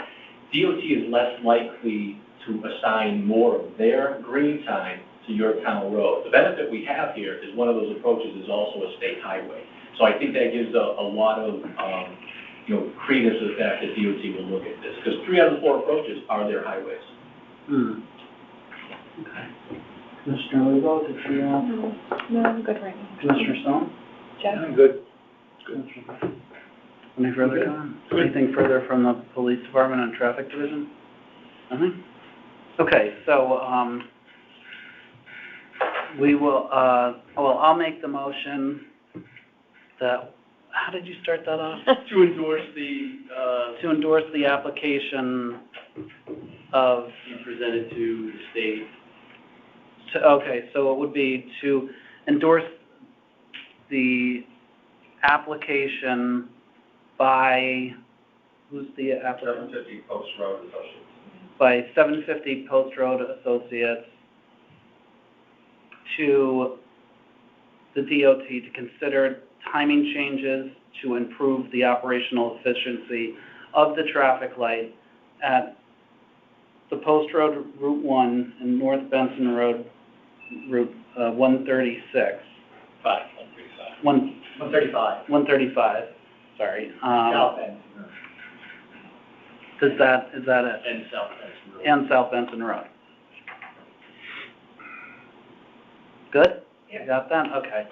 DOT is less likely to assign more of their green time to your town road. The benefit we have here is one of those approaches is also a state highway. So I think that gives a lot of credence to the fact that DOT will look at this, because 3 out of the 4 approaches are their highways. Okay. Commissioner Lebo, did you? No, I'm good right now. Commissioner Stone? Jeff? I'm good. Any further comments? Anything further from the police department and traffic division? Nothing? Okay, so, we will, I'll make the motion that, how did you start that off? To endorse To endorse the application of, be presented to the state. okay, so it would be to endorse the application by, who's the applicant? 750 Post Road Associates. By 750 Post Road Associates to the DOT to consider timing changes to improve the operational efficiency of the traffic light at the Post Road Route 1 and North Benson Road Route 136. 135. 135, sorry. South Benson Road. Is that it? And South Benson Road. And South Benson Road. Good? Yeah. You got that? Okay.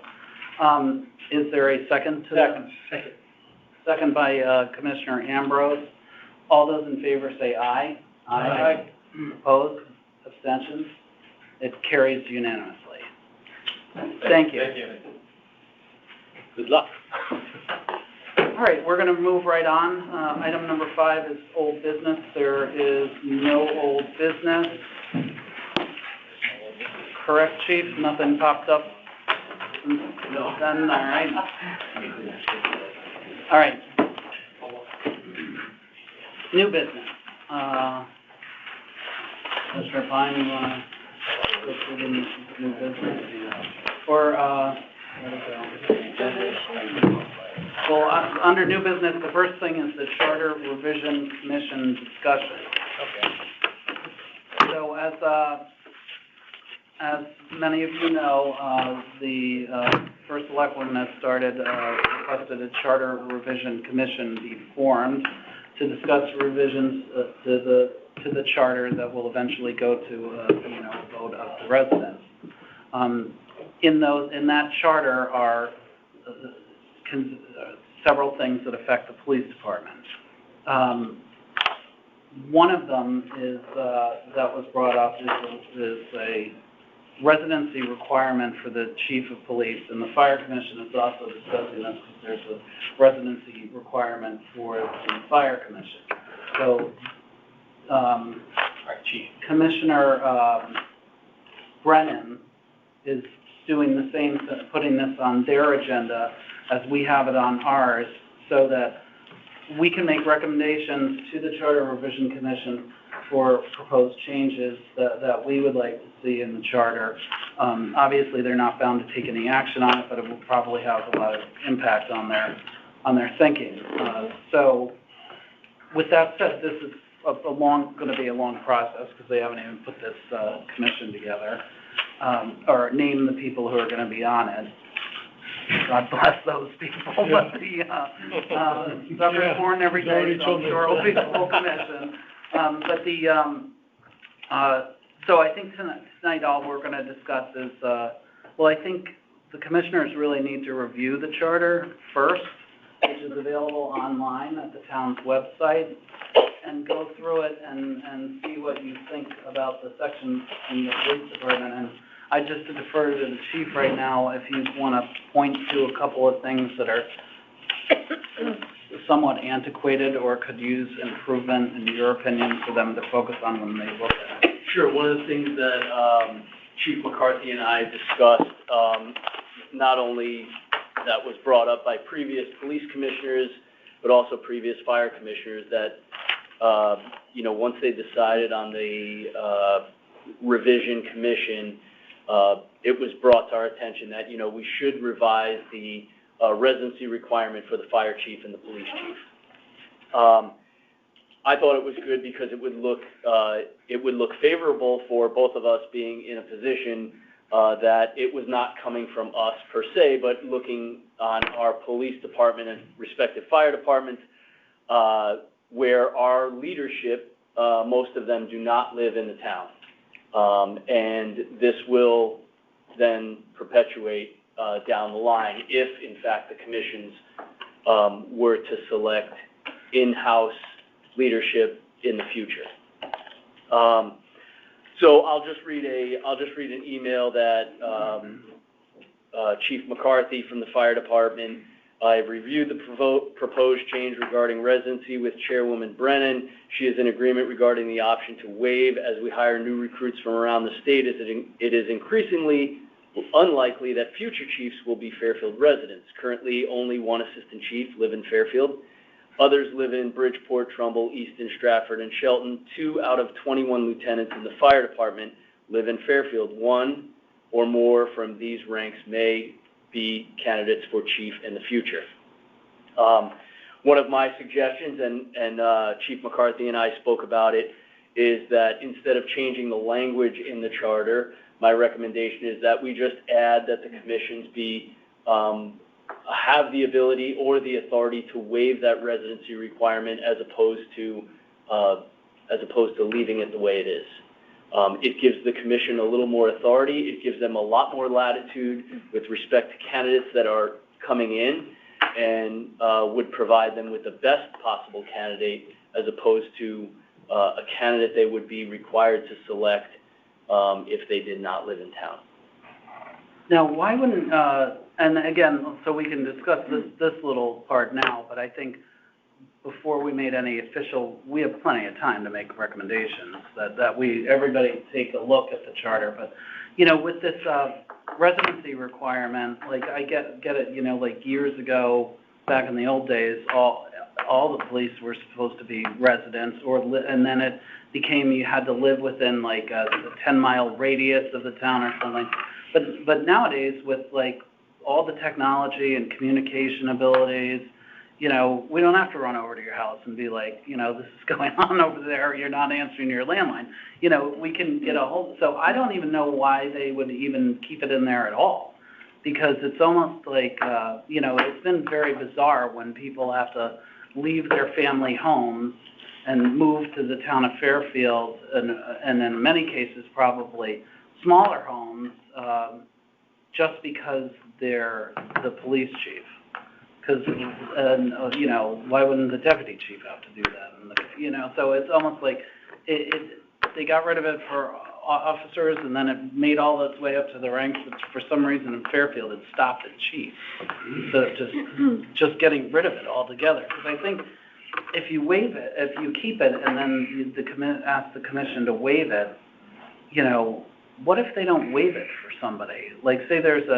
Is there a second to that? Second. Second by Commissioner Ambrose. All those in favor say aye. Aye. Opposed? Abstentions? It carries unanimously. Thank you. Thank you. Good luck. All right, we're going to move right on. Item number 5 is old business. There is no old business. Correct, Chief? Nothing popped up? No. Done, all right. All right. New business. Commissioner Pine, you want to go through the new business? Or, where'd it go? Well, under new business, the first thing is the Charter Revision Commission discussion. Okay. So as many of you know, the First Selectman has requested a Charter Revision Commission be formed to discuss revisions to the charter that will eventually go to a vote of the residents. In that charter are several things that affect the police department. One of them is that was brought up is a residency requirement for the chief of police, and the fire commission is also discussing this because there's a residency requirement for the fire commission. So, Commissioner Brennan is doing the same, putting this on their agenda as we have it on ours, so that we can make recommendations to the Charter Revision Commission for proposed changes that we would like to see in the charter. Obviously, they're not bound to take any action on it, but it will probably have a lot of impact on their thinking. So, with that said, this is going to be a long process because they haven't even put this commission together or named the people who are going to be on it. God bless those people, but the suffers born every day, so I'm sure it'll be a full commission. So I think tonight all we're going to discuss is, I think the commissioners really need to review the charter first, which is available online at the town's website, and go through it and see what you think about the sections in the police department. And I just defer to the chief right now if you want to point to a couple of things that are somewhat antiquated or could use improvement, in your opinion, for them to focus on when they look at it. Sure. One of the things that Chief McCarthy and I discussed, not only that was brought up by previous police commissioners, but also previous fire commissioners, that once they decided on the revision commission, it was brought to our attention that we should revise the residency requirement for the fire chief and the police chief. I thought it was good because it would look favorable for both of us being in a position that it was not coming from us per se, but looking on our police department and respective fire departments, where our leadership, most of them do not live in the town. And this will then perpetuate down the line if, in fact, the commissions were to select in-house leadership in the future. So I'll just read an email that Chief McCarthy from the fire department. I've reviewed the proposed change regarding residency with Chairwoman Brennan. She is in agreement regarding the option to waive as we hire new recruits from around the state, as it is increasingly unlikely that future chiefs will be Fairfield residents. Currently, only one assistant chief live in Fairfield. Others live in Bridgeport, Trumbull, Easton, Stratford, and Shelton. 2 out of 21 lieutenants in the fire department live in Fairfield. 1 or more from these ranks may be candidates for chief in the future. one of my suggestions, and Chief McCarthy and I spoke about it, is that instead of changing the language in the charter, my recommendation is that we just add that the commissions have the ability or the authority to waive that residency requirement as opposed to leaving it the way it is. It gives the commission a little more authority. It gives them a lot more latitude with respect to candidates that are coming in, and would provide them with the best possible candidate as opposed to a candidate they would be required to select if they did not live in town. Now, why wouldn't, and again, so we can discuss this little part now, but I think before we made any official, we have plenty of time to make recommendations, that everybody take a look at the charter. But, you know, with this residency requirement, like I get it, you know, like years ago, back in the old days, all the police were supposed to be residents, and then it became you had to live within like a 10-mile radius of the town or something. But nowadays, with like all the technology and communication abilities, you know, we don't have to run over to your house and be like, you know, this is going on over there, you're not answering your landline. You know, we can get a hold, so I don't even know why they would even keep it in there at all. Because it's almost like, you know, it's been very bizarre when people have to leave their family homes and move to the town of Fairfield, and in many cases probably smaller homes, just because they're the police chief. Because, you know, why wouldn't the deputy chief have to do that? And you know, so it's almost like they got rid of it for officers, and then it made all its way up to the ranks. But for some reason in Fairfield, it stopped at chief. So just getting rid of it altogether. Because I think if you waive it, if you keep it, and then ask the commission to waive it, you know, what if they don't waive it for somebody? Like, say there's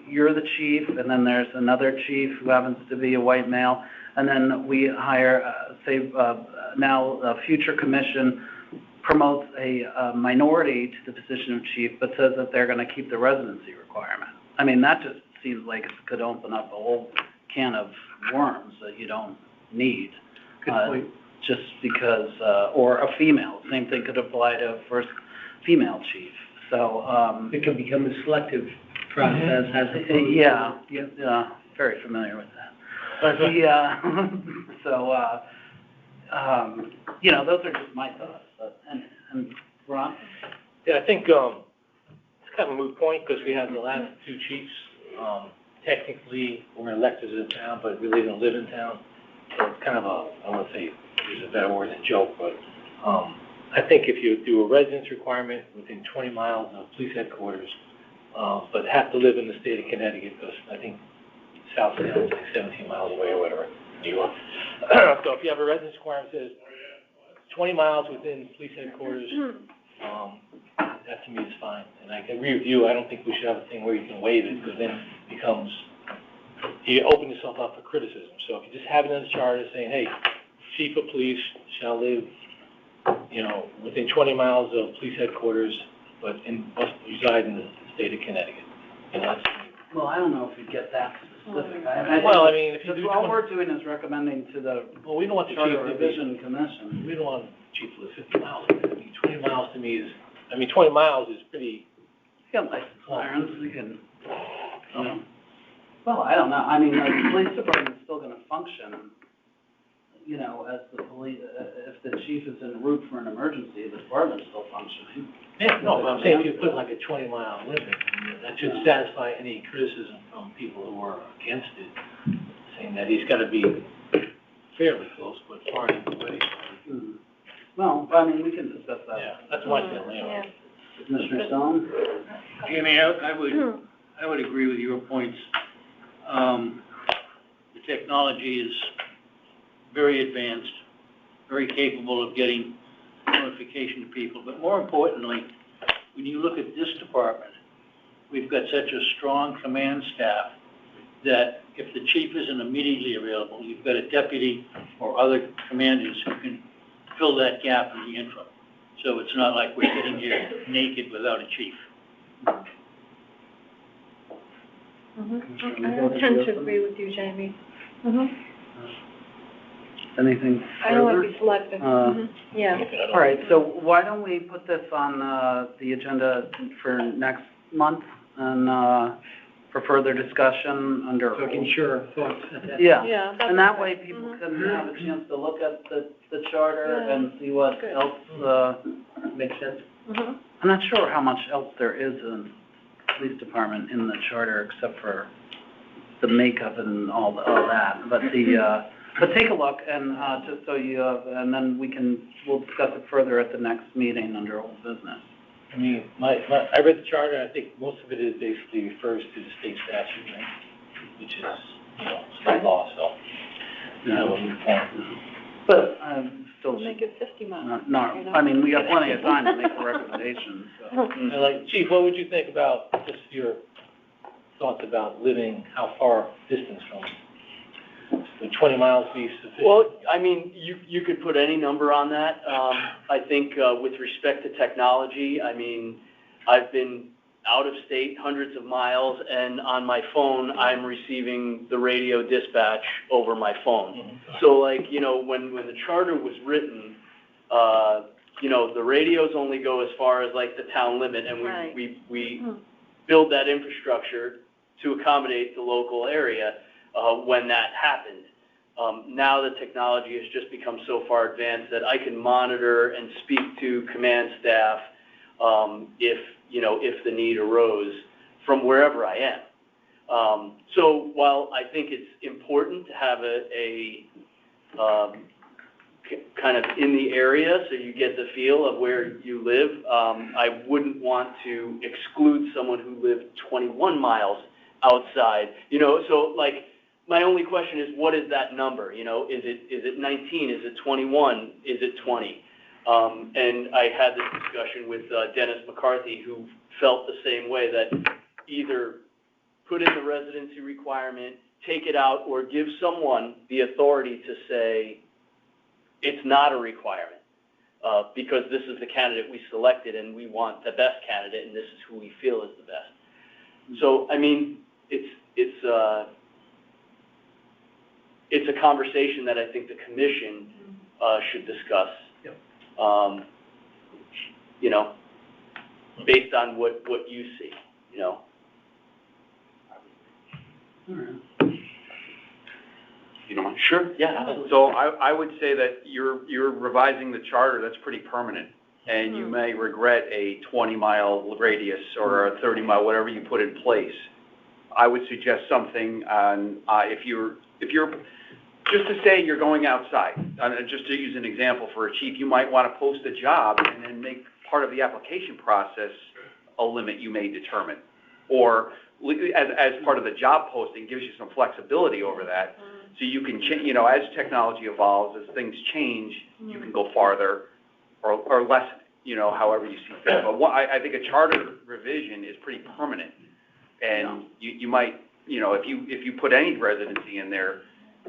you're the chief, and then there's another chief who happens to be a white male, and then we hire, now a future commission promotes a minority to the position of chief, but says that they're going to keep the residency requirement. I mean, that just seems like it could open up a whole can of worms that you don't need. Good point. Just because, or a female, same thing could apply to a first female chief. So It can become a selective process as opposed to... Yeah, very familiar with that. But you know, those are just my thoughts. And Ron? Yeah, I think it's kind of a moot point because we have the last two chiefs. Technically, we're elected in town, but we don't live in town. So it's kind of I want to say, use a better word than joke, but I think if you do a residence requirement within 20 miles of police headquarters, but have to live in the state of Connecticut, because I think Southdale is like 17 miles away or whatever, New York. So if you have a residence requirement that says 20 miles within police headquarters, that to me is fine. And I agree with you, I don't think we should have a thing where you can waive it, because then it becomes, you open yourself up for criticism. So if you just have it in the charter saying, hey, chief of police shall live, you know, within 20 miles of police headquarters, but must reside in the state of Connecticut. You know, well, I don't know if you get that specific. if you do... all we're doing is recommending to the we don't want the Charter chief Revision Commission. We don't want the chief to live 50 miles away. I mean, 20 miles to me is, 20 miles is pretty... You got license irons, you can, you know. Well, I don't know. I mean, the police department's still going to function, you know, as the police, if the chief is en route for an emergency, the department's still functioning. Yeah, no, but I'm saying if you put like a 20-mile limit, that should satisfy any criticism from people who are against it, saying that he's got to be fairly close, but far enough away. Mm-hmm. Well, I mean, we can discuss that. Yeah, that's my feeling, anyway. Commissioner Stone? Jamie, I would agree with your points. The technology is very advanced, very capable of getting notification to people, but more importantly, when you look at this department, we've got such a strong command staff that if the chief isn't immediately available, you've got a deputy or other commanders who can fill that gap in the interim. So it's not like we're sitting here naked without a chief. I tend to agree with you, Jamie. Anything I don't want further? to be selective. Yeah. All right, so why don't we put this on, the agenda for next month and, for further discussion under. So I can share our thoughts at that. Yeah. Yeah, that's And that okay. way people can have a chance to look at the charter Yeah. and see what Good. else, Makes sense? I'm not sure how much else there is in police department in the charter except for the makeup and all that. But but take a look and, just so you have, and then we'll discuss it further at the next meeting under old business. I mean, I read the charter, and I think most of it is basically refers to the state statute, right? Which is, state law, so. We'll move on. But I'm still, We'll make it 50 miles. I mean, we got plenty of time to make the recommendations, so. And like, Chief, what would you think about, just your thoughts about living, how far distance from, would 20 miles be sufficient? Well, I mean, you could put any number on that. I think, with respect to technology, I mean, I've been out of state hundreds of miles, and on my phone, I'm receiving the radio dispatch over my phone. So like, when the charter was written, the radios only go as far as like the town limit, and Right. we build that infrastructure to accommodate the local area, when that happened. Now the technology has just become so far advanced that I can monitor and speak to command staff, if the need arose from wherever I am. So while I think it's important to have a kind of in the area so you get the feel of where you live, I wouldn't want to exclude someone who lived 21 miles outside, so like, my only question is, what is that number? Is it 19? Is it 21? Is it 20? And I had this discussion with Dennis McCarthy, who felt the same way, that either put in the residency requirement, take it out, or give someone the authority to say it's not a requirement, because this is the candidate we selected and we want the best candidate and this is who we feel is the best. So, I mean, it's a conversation that I think the commission should discuss. Yep. Based on what you see, All right. You don't mind? Sure, yeah. So I would say that you're revising the charter, that's pretty permanent. And you may regret a 20-mile radius or a 30-mile, whatever you put in place. I would suggest something on, if you're, just to say you're going outside, just to use an example for a chief, you might want to post a job and then make part of the application process a limit you may determine. Or as part of the job posting, gives you some flexibility over that. So you can, as technology evolves, as things change, you can go farther or lessen it, however you see fit. But I think a charter revision is pretty permanent. And you might, if you put any residency in there,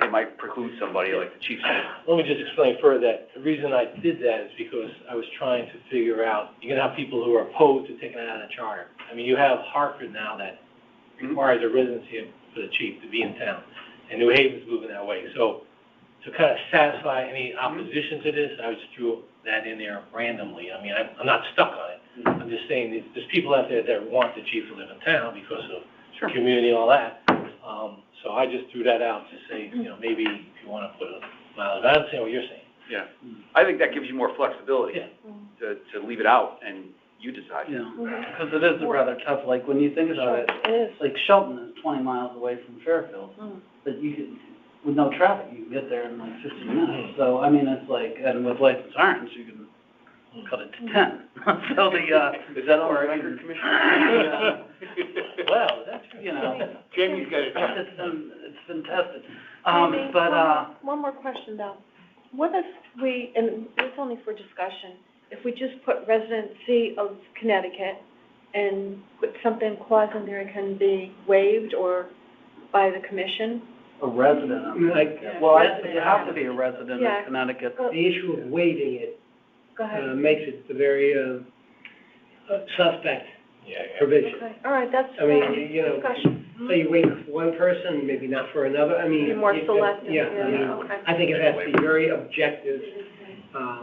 it might preclude somebody, like the chief said. Let me just explain further that the reason I did that is because I was trying to figure out, you're gonna have people who are opposed to taking it out of the charter. I mean, you have Hartford now that requires a residency for the chief to be in town, and New Haven's moving that way. So to kind of satisfy any opposition to this, I just threw that in there randomly. I mean, I'm not stuck on it. I'm just saying there's people out there that want the chief to live in town because of community and all that. So I just threw that out to say, maybe if you want to put a mile of, I'm saying what you're saying. Yeah. I think that gives you more flexibility Yeah. to leave it out and you decide. Yeah, because it is rather tough, like, when you think about it, like Shelton is 20 miles away from Fairfield, but you can, with no traffic, you can get there in like 15 minutes. So, I mean, it's like, and with licensed irons, you can cut it to 10. So Is that on record, Commissioner? Well, that's, Jamie's got it. It's been tested. Jamie, But, one more question though. What if we, and it's only for discussion, if we just put residency of Connecticut and put something clause in there, it can be waived or by the commission? a resident of Connecticut. Well, you have to be a resident of Connecticut. The issue of waiving it Go ahead. makes it a very suspect provision. Okay, all right, that's I mean, discussion. So you wait for one person, maybe not for another, I mean. Be more you- selective, Yeah, I mean, okay. I think it has to be very objective.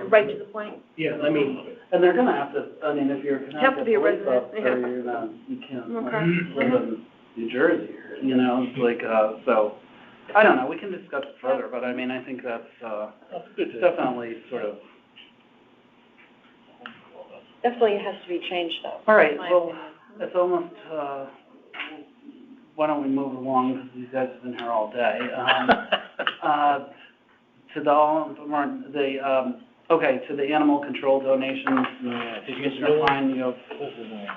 Right to the point. Yeah, I mean, And they're gonna have to, I mean, if you're gonna Have to be a police resident, officer, yeah. you're not, you can't like, Okay. live in New Jersey, or, you know, it's like, so, I don't know, we can discuss it further, but I mean, I think that's, definitely sort of. Definitely has to be changed though. All right, in my well, opinion. it's almost, why don't we move along, because these guys have been here all day. To to the animal control donations, Commissioner Fine, you have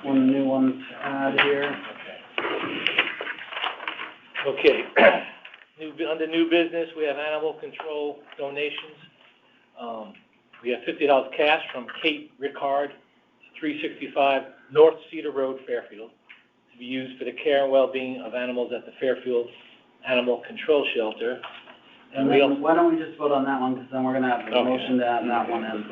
one new one to add here. Okay. Under new business, we have animal control donations. We have $50 cash from Kate Rickard, 365 North Cedar Road, Fairfield, to be used for the care and well-being of animals at the Fairfield Animal Control Shelter. And then, why don't we just vote on that one, because then we're gonna have a motion to add that one in.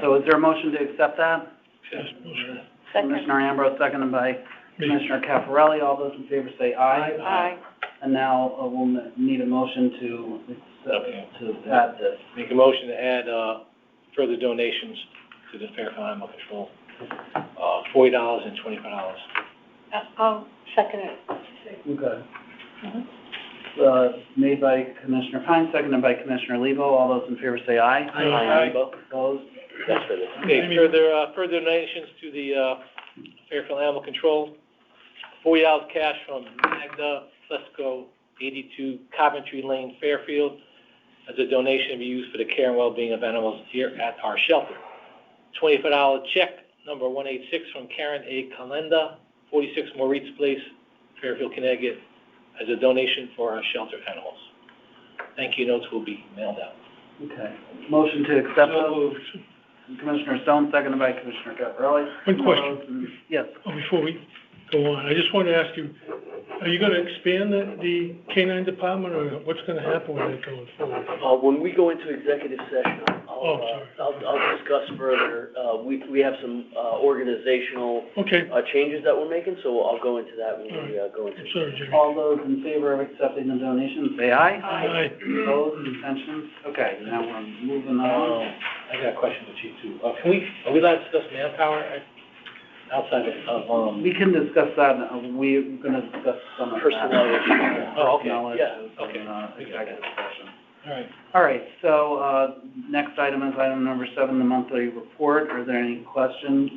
So is there a motion to accept that? Second. Commissioner Ambrose, seconded by Commissioner Caffarelli. All those in favor say aye. Aye. And now we'll need a motion to add this. Make a motion to add further donations to the Fairfield Animal Control, $40 and $25. I'll second it. Okay. Made by Commissioner Pine, seconded by Commissioner Lebo. All those in favor say aye. Aye. Opposed? That's for this. Okay, further donations to the Fairfield Animal Control. $40 cash from Magda Flesko, 82 Coventry Lane, Fairfield, as a donation to be used for the care and well-being of animals here at our shelter. $25 check, number 186, from Karen A. Kalenda, 46 Moritz Place, Fairfield, Connecticut, as a donation for our shelter animals. Thank you notes will be mailed out. Okay. Motion to accept those. Commissioner Stone, seconded by Commissioner Caffarelli. One question. Yes. Before we go on, I just wanted to ask you, are you gonna expand the K-9 department, or what's gonna happen with it going forward? When we go into executive session, Oh, sorry. I'll discuss further. We have some organizational Okay, changes that we're making, so I'll go into that when we go into. I'm sorry, Jimmy. All those in favor of accepting the donations, say aye. Aye. Opposed, abstentions? Okay, now we're moving on. I got a question for Chief too. Are we allowed to discuss manpower outside of, We can discuss that, we're gonna discuss some of that. Personnel issues. Oh, okay. Personnel Yeah, issues okay. in, executive session. all right. All right, so, next item is item number 7, the monthly report. Are there any questions?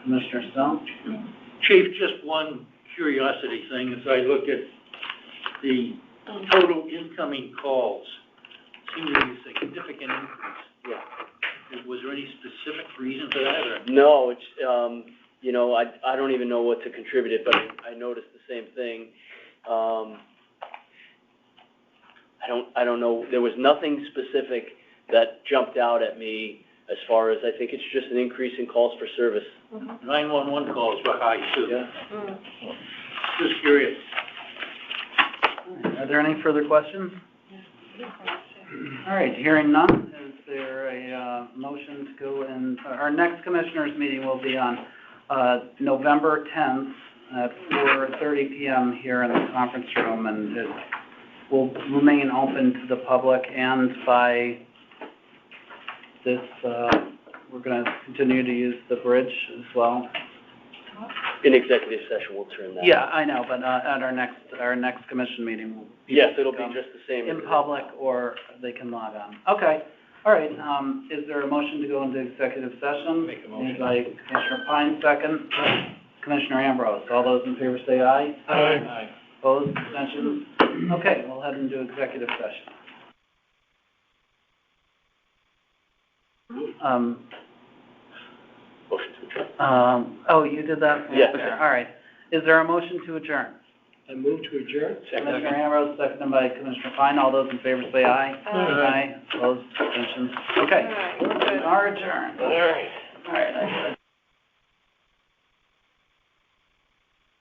Commissioner Stone? Chief, just one curiosity thing, as I look at the total incoming calls, seems to be a significant increase. Yeah. Was there any specific reason for that, or? No, it's, I don't even know what to contribute it, but I noticed the same thing. I don't know, there was nothing specific that jumped out at me as far as, I think it's just an increase in calls for service. 911 calls were high too. Yeah. Just curious. Are there any further questions? All right, hearing none, is there a motion to go in? Our next commissioners meeting will be on November 10th at 4:30 p.m. here in the conference room, and it will remain open to the public, and by this, we're going to continue to use the bridge as well. In executive session, we'll turn that. Yeah, I know, but at our next commission meeting, will be Yes, it'll be just the same. in public, or they can log on. Okay, all right, is there a motion to go into executive session? Make a motion. Made by Commissioner Pine, second. Commissioner Ambrose, all those in favor say aye. Aye. Opposed, abstentions? Okay, we'll head into executive session. Motion to adjourn. Oh, you did that? Yes. Okay, all right. Is there a motion to adjourn? I move to adjourn. Commissioner Ambrose, seconded by Commissioner Fine. All those in favor say aye. Aye. Opposed, abstentions? Okay. All right, we're good. We are adjourned. All right. All right.